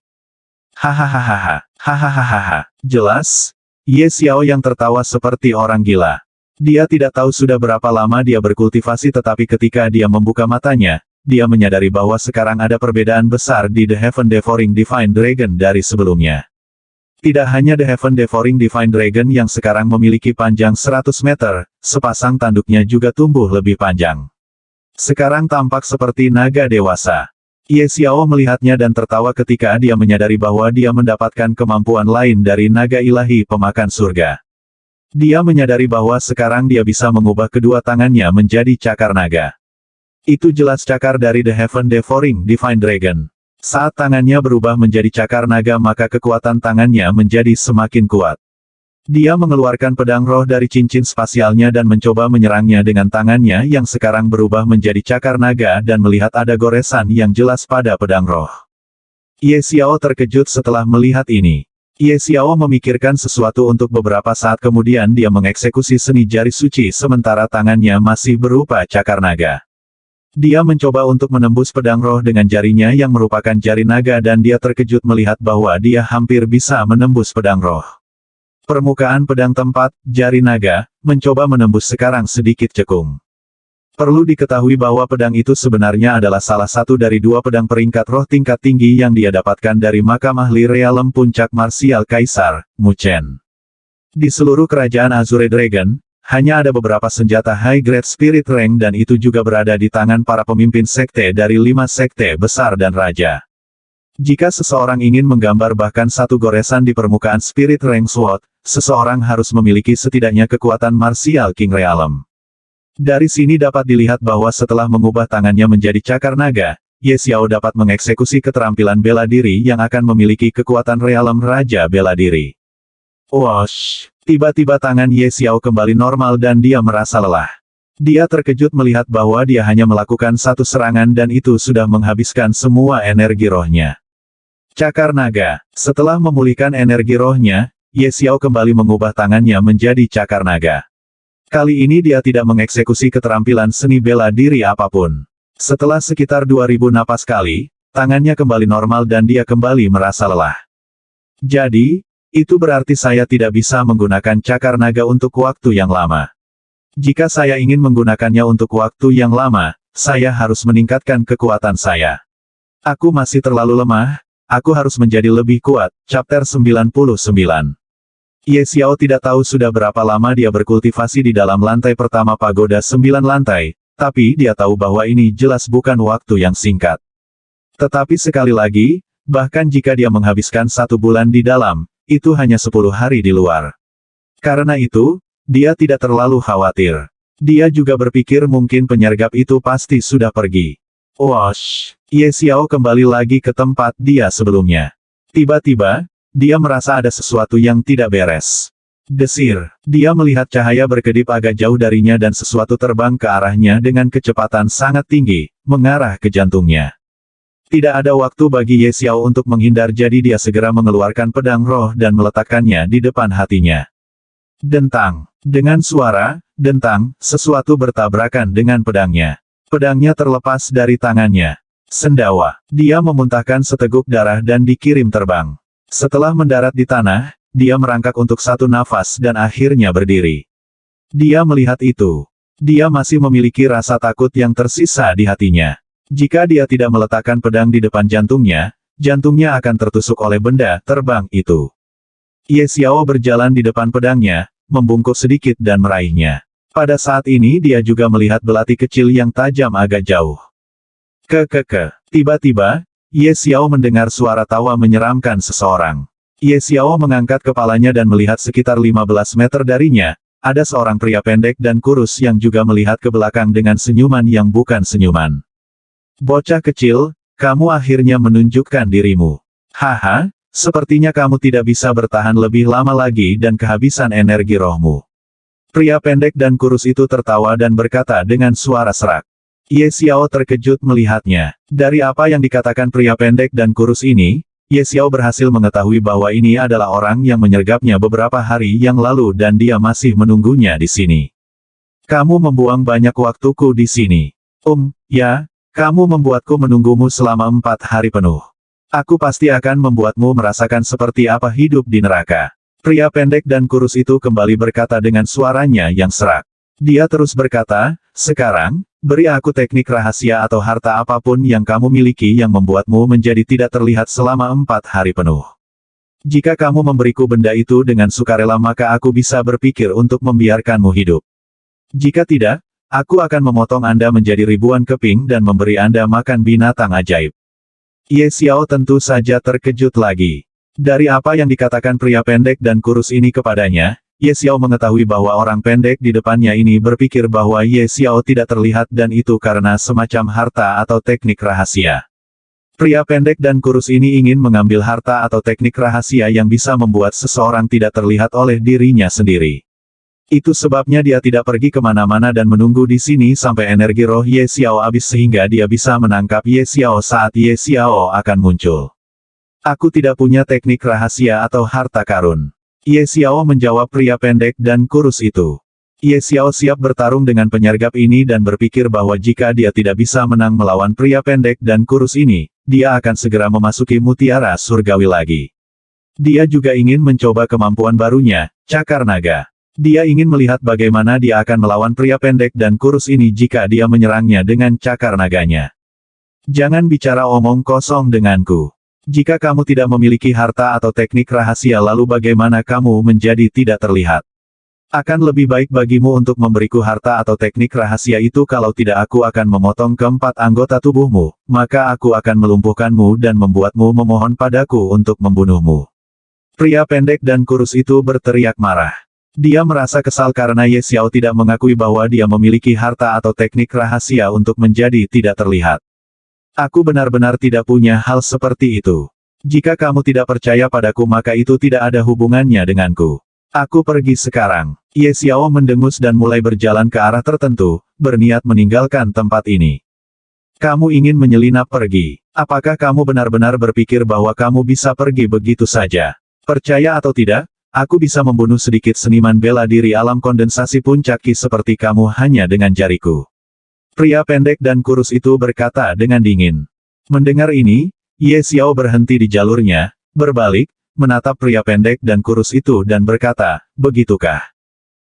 Hahaha. Jelas, Ye Xiao yang tertawa seperti orang gila. Dia tidak tahu sudah berapa lama dia berkultivasi tetapi ketika dia membuka matanya, dia menyadari bahwa sekarang ada perbedaan besar di The Heaven Devouring Divine Dragon dari sebelumnya. Tidak hanya The Heaven Devouring Divine Dragon yang sekarang memiliki panjang 100 meter, sepasang tanduknya juga tumbuh lebih panjang. Sekarang tampak seperti naga dewasa. Ye Xiao melihatnya dan tertawa ketika dia menyadari bahwa dia mendapatkan kemampuan lain dari naga ilahi pemakan surga. Dia menyadari bahwa sekarang dia bisa mengubah kedua tangannya menjadi cakar naga. Itu jelas cakar dari The Heaven Devouring Divine Dragon. Saat tangannya berubah menjadi cakar naga maka kekuatan tangannya menjadi semakin kuat. Dia mengeluarkan pedang roh dari cincin spasialnya dan mencoba menyerangnya dengan tangannya yang sekarang berubah menjadi cakar naga dan melihat ada goresan yang jelas pada pedang roh. Ye Xiao terkejut setelah melihat ini. Ye Xiao memikirkan sesuatu untuk beberapa saat kemudian dia mengeksekusi seni jari suci sementara tangannya masih berupa cakar naga. Dia mencoba untuk menembus pedang roh dengan jarinya yang merupakan jari naga dan dia terkejut melihat bahwa dia hampir bisa menembus pedang roh. Permukaan pedang tempat, jari naga, mencoba menembus sekarang sedikit cekung. Perlu diketahui bahwa pedang itu sebenarnya adalah salah satu dari dua pedang peringkat roh tingkat tinggi yang dia dapatkan dari makam ahli realem puncak marsial Kaisar, Mu Chen. Di seluruh kerajaan Azure Dragon, hanya ada beberapa senjata high grade spirit rank dan itu juga berada di tangan para pemimpin sekte dari 5 sekte besar dan raja. Jika seseorang ingin menggambar bahkan satu goresan di permukaan spirit rank sword, seseorang harus memiliki setidaknya kekuatan marsial King Realem. Dari sini dapat dilihat bahwa setelah mengubah tangannya menjadi cakar naga, Ye Xiao dapat mengeksekusi keterampilan bela diri yang akan memiliki kekuatan realem Raja Bela Diri. Wosh! Tiba-tiba tangan Ye Xiao kembali normal dan dia merasa lelah. Dia terkejut melihat bahwa dia hanya melakukan satu serangan dan itu sudah menghabiskan semua energi rohnya. Cakar naga. Setelah memulihkan energi rohnya, Ye Xiao kembali mengubah tangannya menjadi cakar naga. Kali ini dia tidak mengeksekusi keterampilan seni bela diri apapun. Setelah sekitar 2000 napas kali, tangannya kembali normal dan dia kembali merasa lelah. Jadi, itu berarti saya tidak bisa menggunakan cakar naga untuk waktu yang lama. Jika saya ingin menggunakannya untuk waktu yang lama, saya harus meningkatkan kekuatan saya. Aku masih terlalu lemah, aku harus menjadi lebih kuat. Chapter 99. Ye Xiao tidak tahu sudah berapa lama dia berkultivasi di dalam lantai pertama pagoda 9 lantai, tapi dia tahu bahwa ini jelas bukan waktu yang singkat. Tetapi sekali lagi, bahkan jika dia menghabiskan 1 bulan di dalam, itu hanya 10 hari di luar. Karena itu, dia tidak terlalu khawatir. Dia juga berpikir mungkin penyergap itu pasti sudah pergi. Wosh! Ye Xiao kembali lagi ke tempat dia sebelumnya. Tiba-tiba, dia merasa ada sesuatu yang tidak beres. Desir. Dia melihat cahaya berkedip agak jauh darinya dan sesuatu terbang ke arahnya dengan kecepatan sangat tinggi, mengarah ke jantungnya. Tidak ada waktu bagi Ye Xiao untuk menghindar jadi dia segera mengeluarkan pedang roh dan meletakkannya di depan hatinya. Dentang. Dengan suara, dentang, sesuatu bertabrakan dengan pedangnya. Pedangnya terlepas dari tangannya. Sendawa. Dia memuntahkan seteguk darah dan dikirim terbang. Setelah mendarat di tanah, dia merangkak untuk satu nafas dan akhirnya berdiri. Dia melihat itu. Dia masih memiliki rasa takut yang tersisa di hatinya. Jika dia tidak meletakkan pedang di depan jantungnya, jantungnya akan tertusuk oleh benda terbang itu. Ye Xiao berjalan di depan pedangnya, membungkuk sedikit dan meraihnya. Pada saat ini dia juga melihat belati kecil yang tajam agak jauh. Tiba-tiba, Ye Xiao mendengar suara tawa menyeramkan seseorang. Ye Xiao mengangkat kepalanya dan melihat sekitar 15 meter darinya, ada seorang pria pendek dan kurus yang juga melihat ke belakang dengan senyuman yang bukan senyuman. Bocah kecil, kamu akhirnya menunjukkan dirimu. Haha, sepertinya kamu tidak bisa bertahan lebih lama lagi dan kehabisan energi rohmu. Pria pendek dan kurus itu tertawa dan berkata dengan suara serak. Ye Xiao terkejut melihatnya. Dari apa yang dikatakan pria pendek dan kurus ini, Ye Xiao berhasil mengetahui bahwa ini adalah orang yang menyergapnya beberapa hari yang lalu dan dia masih menunggunya di sini. Kamu membuang banyak waktuku di sini. Ya, kamu membuatku menunggumu selama 4 hari penuh. Aku pasti akan membuatmu merasakan seperti apa hidup di neraka. Pria pendek dan kurus itu kembali berkata dengan suaranya yang serak. Dia terus berkata, sekarang, beri aku teknik rahasia atau harta apapun yang kamu miliki yang membuatmu menjadi tidak terlihat selama 4 hari penuh. Jika kamu memberiku benda itu dengan sukarela maka aku bisa berpikir untuk membiarkanmu hidup. Jika tidak, aku akan memotong Anda menjadi ribuan keping dan memberi Anda makan binatang ajaib. Ye Xiao tentu saja terkejut lagi. Dari apa yang dikatakan pria pendek dan kurus ini kepadanya, Ye Xiao mengetahui bahwa orang pendek di depannya ini berpikir bahwa Ye Xiao tidak terlihat dan itu karena semacam harta atau teknik rahasia. Pria pendek dan kurus ini ingin mengambil harta atau teknik rahasia yang bisa membuat seseorang tidak terlihat oleh dirinya sendiri. Itu sebabnya dia tidak pergi kemana-mana dan menunggu di sini sampai energi roh Ye Xiao habis sehingga dia bisa menangkap Ye Xiao saat Ye Xiao akan muncul. Aku tidak punya teknik rahasia atau harta karun. Ye Xiao menjawab pria pendek dan kurus itu. Ye Xiao siap bertarung dengan penyergap ini dan berpikir bahwa jika dia tidak bisa menang melawan pria pendek dan kurus ini, dia akan segera memasuki mutiara surgawi lagi. Dia juga ingin mencoba kemampuan barunya, cakar naga. Dia ingin melihat bagaimana dia akan melawan pria pendek dan kurus ini jika dia menyerangnya dengan cakar naganya. Jangan bicara omong kosong denganku. Jika kamu tidak memiliki harta atau teknik rahasia lalu bagaimana kamu menjadi tidak terlihat? Akan lebih baik bagimu untuk memberiku harta atau teknik rahasia itu kalau tidak aku akan memotong keempat anggota tubuhmu, maka aku akan melumpuhkanmu dan membuatmu memohon padaku untuk membunuhmu. Pria pendek dan kurus itu berteriak marah. Dia merasa kesal karena Ye Xiao tidak mengakui bahwa dia memiliki harta atau teknik rahasia untuk menjadi tidak terlihat. Aku benar-benar tidak punya hal seperti itu. Jika kamu tidak percaya padaku maka itu tidak ada hubungannya denganku. Aku pergi sekarang. Ye Xiao mendengus dan mulai berjalan ke arah tertentu, berniat meninggalkan tempat ini. Kamu ingin menyelinap pergi. Apakah kamu benar-benar berpikir bahwa kamu bisa pergi begitu saja? Percaya atau tidak? Aku bisa membunuh sedikit seniman bela diri alam kondensasi puncak Ki seperti kamu hanya dengan jariku. Pria pendek dan kurus itu berkata dengan dingin. Mendengar ini, Ye Xiao berhenti di jalurnya, berbalik, menatap pria pendek dan kurus itu dan berkata, begitukah?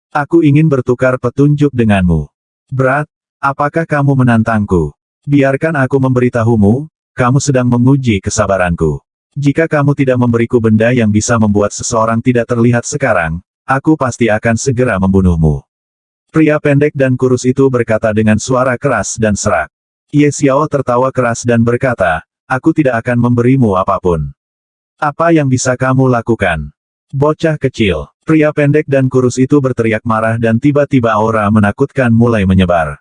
Aku ingin bertukar petunjuk denganmu. Berat, apakah kamu menantangku? Biarkan aku memberitahumu, kamu sedang menguji kesabaranku. Jika kamu tidak memberiku benda yang bisa membuat seseorang tidak terlihat sekarang, aku pasti akan segera membunuhmu. Pria pendek dan kurus itu berkata dengan suara keras dan serak. Ye Xiao tertawa keras dan berkata, aku tidak akan memberimu apapun. Apa yang bisa kamu lakukan? Bocah kecil. Pria pendek dan kurus itu berteriak marah dan tiba-tiba aura menakutkan mulai menyebar.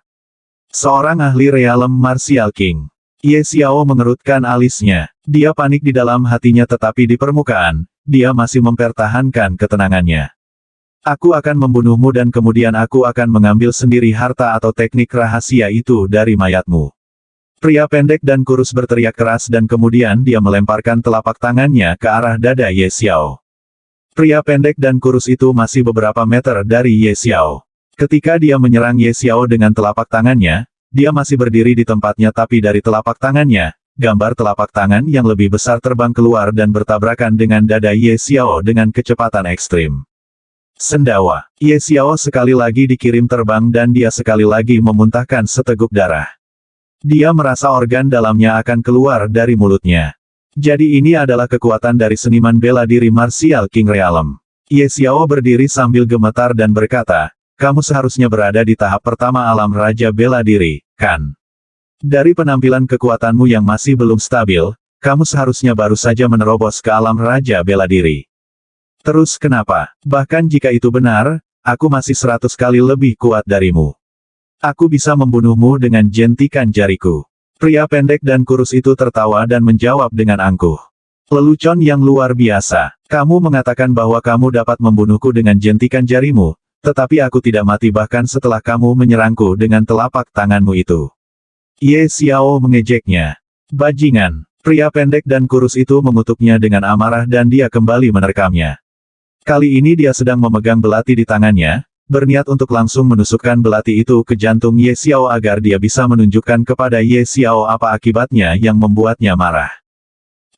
Seorang ahli realem martial king. Ye Xiao mengerutkan alisnya. Dia panik di dalam hatinya tetapi di permukaan, dia masih mempertahankan ketenangannya. Aku akan membunuhmu dan kemudian aku akan mengambil sendiri harta atau teknik rahasia itu dari mayatmu. Pria pendek dan kurus berteriak keras dan kemudian dia melemparkan telapak tangannya ke arah dada Ye Xiao. Pria pendek dan kurus itu masih beberapa meter dari Ye Xiao. Ketika dia menyerang Ye Xiao dengan telapak tangannya, dia masih berdiri di tempatnya tapi dari telapak tangannya, gambar telapak tangan yang lebih besar terbang keluar dan bertabrakan dengan dada Ye Xiao dengan kecepatan ekstrim. Sendawa. Ye Xiao sekali lagi dikirim terbang dan dia sekali lagi memuntahkan seteguk darah. Dia merasa organ dalamnya akan keluar dari mulutnya. Jadi ini adalah kekuatan dari seniman bela diri martial King Realem. Ye Xiao berdiri sambil gemetar dan berkata, kamu seharusnya berada di tahap pertama alam Raja Bela Diri, kan? Dari penampilan kekuatanmu yang masih belum stabil, kamu seharusnya baru saja menerobos ke alam Raja Bela Diri. Terus kenapa? Bahkan jika itu benar, aku masih 100 kali lebih kuat darimu. Aku bisa membunuhmu dengan jentikan jariku. Pria pendek dan kurus itu tertawa dan menjawab dengan angkuh. Lelucon yang luar biasa. Kamu mengatakan bahwa kamu dapat membunuhku dengan jentikan jarimu, tetapi aku tidak mati bahkan setelah kamu menyerangku dengan telapak tanganmu itu. Ye Xiao mengejeknya. Bajingan. Pria pendek dan kurus itu mengutuknya dengan amarah dan dia kembali menerkamnya. Kali ini dia sedang memegang belati di tangannya, berniat untuk langsung menusukkan belati itu ke jantung Ye Xiao agar dia bisa menunjukkan kepada Ye Xiao apa akibatnya yang membuatnya marah.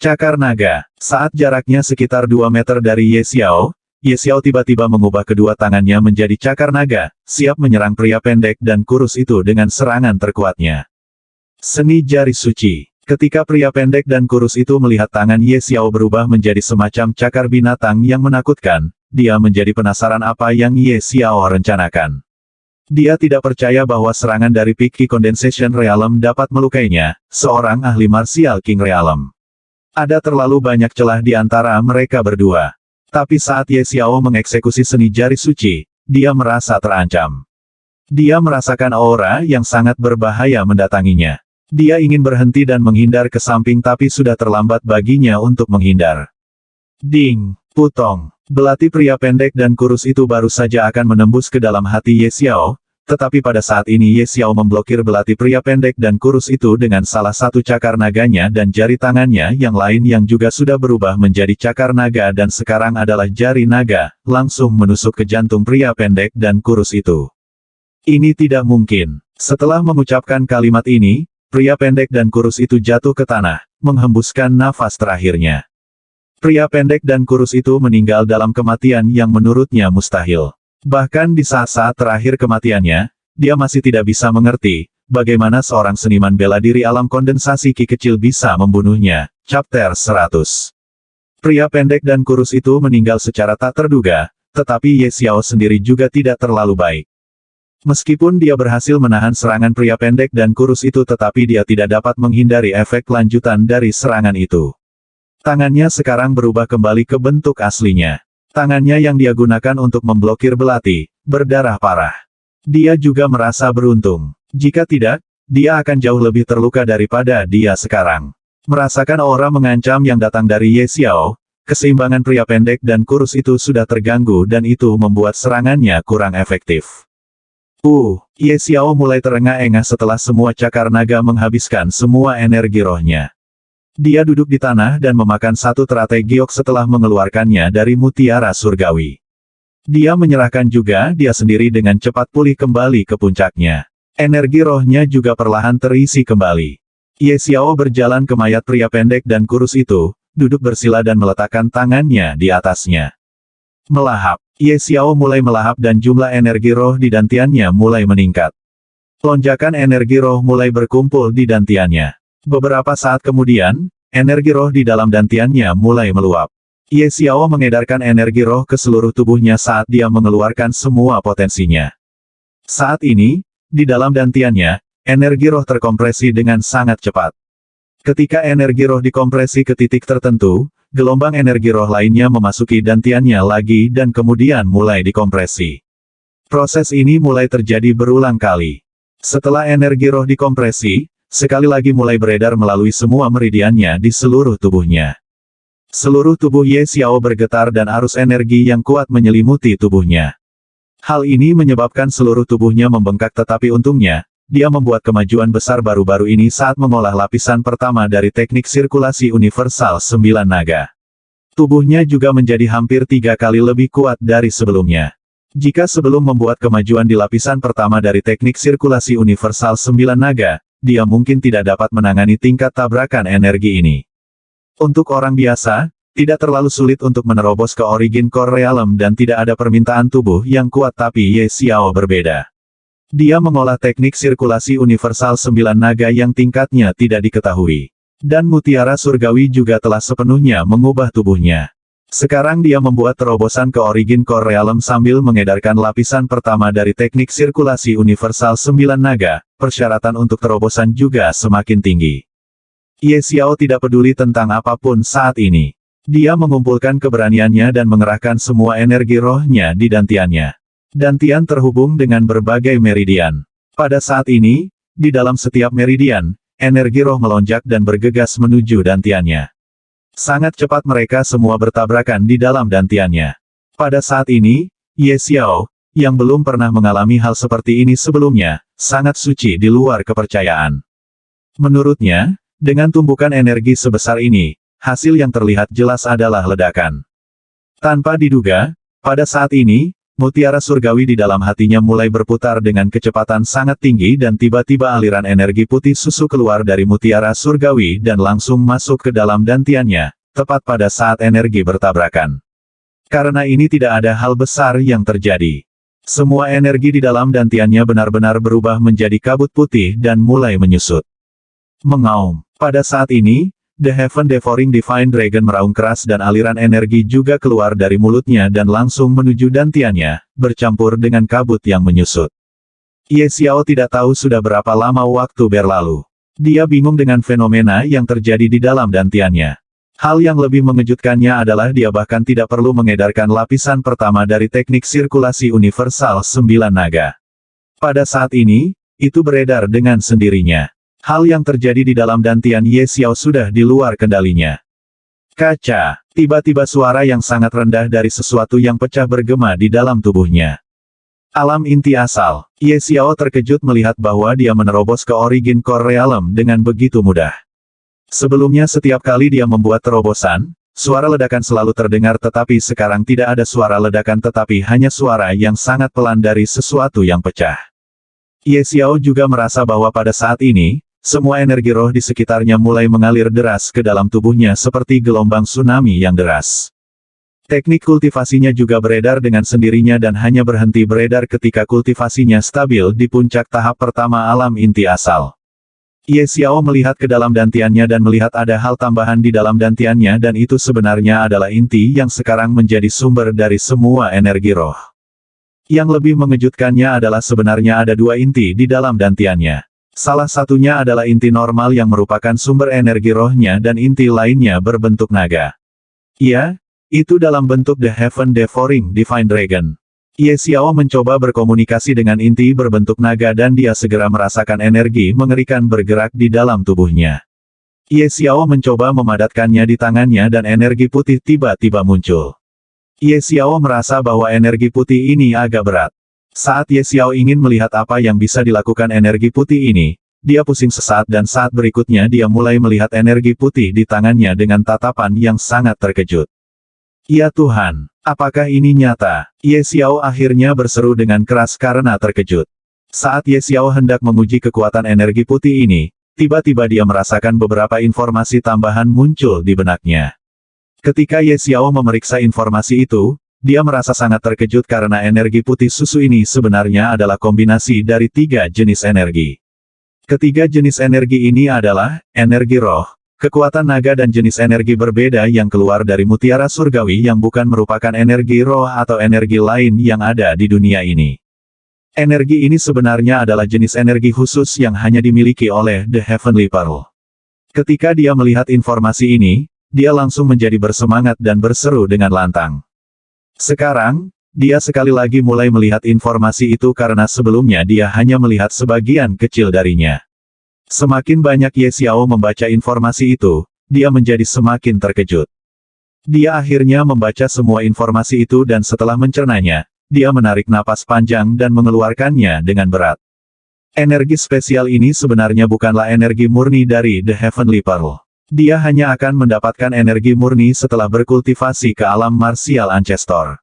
Cakar naga. Saat jaraknya sekitar 2 meter dari Ye Xiao, Ye Xiao tiba-tiba mengubah kedua tangannya menjadi cakar naga, siap menyerang pria pendek dan kurus itu dengan serangan terkuatnya. Seni jari suci. Ketika pria pendek dan kurus itu melihat tangan Ye Xiao berubah menjadi semacam cakar binatang yang menakutkan, dia menjadi penasaran apa yang Ye Xiao rencanakan. Dia tidak percaya bahwa serangan dari Peak Condensation Realm dapat melukainya, seorang ahli martial King Realm. Ada terlalu banyak celah di antara mereka berdua. Tapi saat Ye Xiao mengeksekusi seni jari suci, dia merasa terancam. Dia merasakan aura yang sangat berbahaya mendatanginya. Dia ingin berhenti dan menghindar ke samping tapi sudah terlambat baginya untuk menghindar. Ding! Putong! Belati pria pendek dan kurus itu baru saja akan menembus ke dalam hati Ye Xiao, tetapi pada saat ini Ye Xiao memblokir belati pria pendek dan kurus itu dengan salah satu cakar naganya dan jari tangannya yang lain yang juga sudah berubah menjadi cakar naga dan sekarang adalah jari naga, langsung menusuk ke jantung pria pendek dan kurus itu. Ini tidak mungkin. Setelah mengucapkan kalimat ini, pria pendek dan kurus itu jatuh ke tanah, menghembuskan nafas terakhirnya. Pria pendek dan kurus itu meninggal dalam kematian yang menurutnya mustahil. Bahkan di saat-saat terakhir kematiannya, dia masih tidak bisa mengerti, bagaimana seorang seniman bela diri alam kondensasi Ki kecil bisa membunuhnya. Chapter 100. Pria pendek dan kurus itu meninggal secara tak terduga, tetapi Ye Xiao sendiri juga tidak terlalu baik. Meskipun dia berhasil menahan serangan pria pendek dan kurus itu tetapi dia tidak dapat menghindari efek lanjutan dari serangan itu. Tangannya sekarang berubah kembali ke bentuk aslinya. Tangannya yang dia gunakan untuk memblokir belati, berdarah parah. Dia juga merasa beruntung. Jika tidak, dia akan jauh lebih terluka daripada dia sekarang. Merasakan aura mengancam yang datang dari Ye Xiao, keseimbangan pria pendek dan kurus itu sudah terganggu dan itu membuat serangannya kurang efektif. Ye Xiao mulai terengah-engah setelah semua cakar naga menghabiskan semua energi rohnya. Dia duduk di tanah dan memakan satu teratai giok setelah mengeluarkannya dari mutiara surgawi. Dia menyerahkan juga dia sendiri dengan cepat pulih kembali ke puncaknya. Energi rohnya juga perlahan terisi kembali. Ye Xiao berjalan ke mayat pria pendek dan kurus itu, duduk bersila dan meletakkan tangannya di atasnya. Melahap. Ye Xiao mulai melahap dan jumlah energi roh di dantiannya mulai meningkat. Lonjakan energi roh mulai berkumpul di dantiannya. Beberapa saat kemudian, energi roh di dalam dantiannya mulai meluap. Ye Xiao mengedarkan energi roh ke seluruh tubuhnya saat dia mengeluarkan semua potensinya. Saat ini, di dalam dantiannya, energi roh terkompresi dengan sangat cepat. Ketika energi roh dikompresi ke titik tertentu, gelombang energi roh lainnya memasuki dantiannya lagi dan kemudian mulai dikompresi. Proses ini mulai terjadi berulang kali. Setelah energi roh dikompresi, sekali lagi mulai beredar melalui semua meridiannya di seluruh tubuhnya. Seluruh tubuh Ye Xiao bergetar dan arus energi yang kuat menyelimuti tubuhnya. Hal ini menyebabkan seluruh tubuhnya membengkak tetapi untungnya, dia membuat kemajuan besar baru-baru ini saat mengolah lapisan pertama dari teknik sirkulasi universal 9 naga. Tubuhnya juga menjadi hampir 3 kali lebih kuat dari sebelumnya. Jika sebelum membuat kemajuan di lapisan pertama dari teknik sirkulasi universal 9 naga, dia mungkin tidak dapat menangani tingkat tabrakan energi ini. Untuk orang biasa, tidak terlalu sulit untuk menerobos ke Origin Core Realm dan tidak ada permintaan tubuh yang kuat tapi Ye Xiao berbeda. Dia mengolah teknik sirkulasi universal 9 naga yang tingkatnya tidak diketahui. Dan mutiara surgawi juga telah sepenuhnya mengubah tubuhnya. Sekarang dia membuat terobosan ke Origin Core Realm sambil mengedarkan lapisan pertama dari teknik sirkulasi universal 9 naga, persyaratan untuk terobosan juga semakin tinggi. Ye Xiao tidak peduli tentang apapun saat ini. Dia mengumpulkan keberaniannya dan mengerahkan semua energi rohnya di dantiannya. Dantian terhubung dengan berbagai meridian. Pada saat ini, di dalam setiap meridian, energi roh melonjak dan bergegas menuju dantiannya. Sangat cepat mereka semua bertabrakan di dalam dantiannya. Pada saat ini, Ye Xiao, yang belum pernah mengalami hal seperti ini sebelumnya, sangat suci di luar kepercayaan. Menurutnya, dengan tumbukan energi sebesar ini, hasil yang terlihat jelas adalah ledakan. Tanpa diduga, pada saat ini, mutiara surgawi di dalam hatinya mulai berputar dengan kecepatan sangat tinggi dan tiba-tiba aliran energi putih susu keluar dari mutiara surgawi dan langsung masuk ke dalam dantiannya, tepat pada saat energi bertabrakan. Karena ini tidak ada hal besar yang terjadi. Semua energi di dalam dantiannya benar-benar berubah menjadi kabut putih dan mulai menyusut. Mengaum. Pada saat ini, The Heaven Devouring Divine Dragon meraung keras dan aliran energi juga keluar dari mulutnya dan langsung menuju dantiannya, bercampur dengan kabut yang menyusut. Ye Xiao tidak tahu sudah berapa lama waktu berlalu. Dia bingung dengan fenomena yang terjadi di dalam dantiannya. Hal yang lebih mengejutkannya adalah dia bahkan tidak perlu mengedarkan lapisan pertama dari teknik sirkulasi universal 9 naga. Pada saat ini, itu beredar dengan sendirinya. Hal yang terjadi di dalam dantian Ye Xiao sudah di luar kendalinya. Kaca, tiba-tiba suara yang sangat rendah dari sesuatu yang pecah bergema di dalam tubuhnya. Alam inti asal. Ye Xiao terkejut melihat bahwa dia menerobos ke Origin Core Realm dengan begitu mudah. Sebelumnya setiap kali dia membuat terobosan, suara ledakan selalu terdengar tetapi sekarang tidak ada suara ledakan tetapi hanya suara yang sangat pelan dari sesuatu yang pecah. Ye Xiao juga merasa bahwa pada saat ini, semua energi roh di sekitarnya mulai mengalir deras ke dalam tubuhnya seperti gelombang tsunami yang deras. Teknik kultivasinya juga beredar dengan sendirinya dan hanya berhenti beredar ketika kultivasinya stabil di puncak tahap pertama alam inti asal. Ye Xiao melihat ke dalam dantiannya dan melihat ada hal tambahan di dalam dantiannya dan itu sebenarnya adalah inti yang sekarang menjadi sumber dari semua energi roh. Yang lebih mengejutkannya adalah sebenarnya ada dua inti di dalam dantiannya. Salah satunya adalah inti normal yang merupakan sumber energi rohnya dan inti lainnya berbentuk naga. Ya, itu dalam bentuk The Heaven Devouring Divine Dragon. Ye Xiao mencoba berkomunikasi dengan inti berbentuk naga dan dia segera merasakan energi mengerikan bergerak di dalam tubuhnya. Ye Xiao mencoba memadatkannya di tangannya dan energi putih tiba-tiba muncul. Ye Xiao merasa bahwa energi putih ini agak berat. Saat Ye Xiao ingin melihat apa yang bisa dilakukan energi putih ini, dia pusing sesaat dan saat berikutnya dia mulai melihat energi putih di tangannya dengan tatapan yang sangat terkejut. Ya Tuhan, apakah ini nyata? Ye Xiao akhirnya berseru dengan keras karena terkejut. Saat Ye Xiao hendak menguji kekuatan energi putih ini, tiba-tiba dia merasakan beberapa informasi tambahan muncul di benaknya. Ketika Ye Xiao memeriksa informasi itu, dia merasa sangat terkejut karena energi putih susu ini sebenarnya adalah kombinasi dari 3 jenis energi. Ketiga jenis energi ini adalah energi roh, kekuatan naga dan jenis energi berbeda yang keluar dari mutiara surgawi yang bukan merupakan energi roh atau energi lain yang ada di dunia ini. Energi ini sebenarnya adalah jenis energi khusus yang hanya dimiliki oleh The Heavenly Pearl. Ketika dia melihat informasi ini, dia langsung menjadi bersemangat dan berseru dengan lantang. Sekarang, dia sekali lagi mulai melihat informasi itu karena sebelumnya dia hanya melihat sebagian kecil darinya. Semakin banyak Ye Xiao membaca informasi itu, dia menjadi semakin terkejut. Dia akhirnya membaca semua informasi itu dan setelah mencernanya, dia menarik napas panjang dan mengeluarkannya dengan berat. Energi spesial ini sebenarnya bukanlah energi murni dari The Heavenly Pearl. Dia hanya akan mendapatkan energi murni setelah berkultivasi ke alam martial ancestor.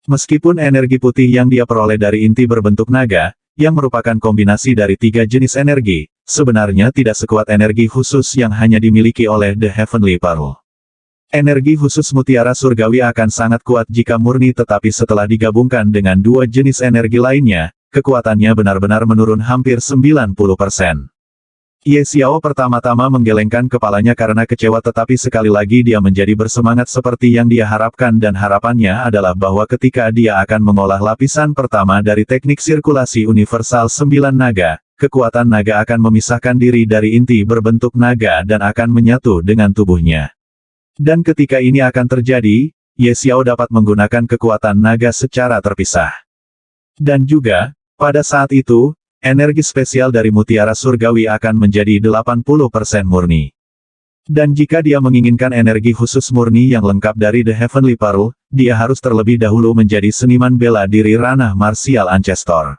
Meskipun energi putih yang dia peroleh dari inti berbentuk naga, yang merupakan kombinasi dari 3 jenis energi, sebenarnya tidak sekuat energi khusus yang hanya dimiliki oleh The Heavenly Pearl. Energi khusus mutiara surgawi akan sangat kuat jika murni tetapi setelah digabungkan dengan 2 jenis energi lainnya, kekuatannya benar-benar menurun hampir 90%. Ye Xiao pertama-tama menggelengkan kepalanya karena kecewa tetapi sekali lagi dia menjadi bersemangat seperti yang dia harapkan dan harapannya adalah bahwa ketika dia akan mengolah lapisan pertama dari teknik sirkulasi universal 9 naga, kekuatan naga akan memisahkan diri dari inti berbentuk naga dan akan menyatu dengan tubuhnya. Dan ketika ini akan terjadi, Ye Xiao dapat menggunakan kekuatan naga secara terpisah. Dan juga, pada saat itu, energi spesial dari mutiara surgawi akan menjadi 80% murni. Dan jika dia menginginkan energi khusus murni yang lengkap dari The Heavenly Pearl, dia harus terlebih dahulu menjadi seniman bela diri ranah martial ancestor.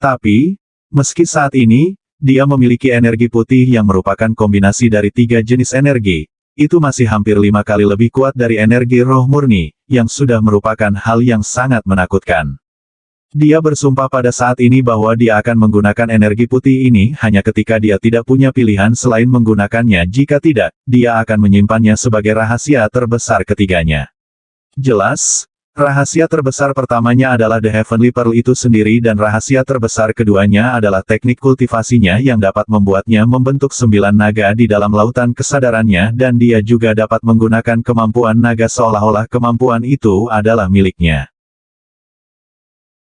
Tapi, meski saat ini, dia memiliki energi putih yang merupakan kombinasi dari 3 jenis energi, itu masih hampir 5 kali lebih kuat dari energi roh murni, yang sudah merupakan hal yang sangat menakutkan. Dia bersumpah pada saat ini bahwa dia akan menggunakan energi putih ini hanya ketika dia tidak punya pilihan selain menggunakannya jika tidak, dia akan menyimpannya sebagai rahasia terbesar ketiganya. Jelas, rahasia terbesar pertamanya adalah The Heavenly Pearl itu sendiri dan rahasia terbesar keduanya adalah teknik kultivasinya yang dapat membuatnya membentuk 9 naga di dalam lautan kesadarannya dan dia juga dapat menggunakan kemampuan naga seolah-olah kemampuan itu adalah miliknya.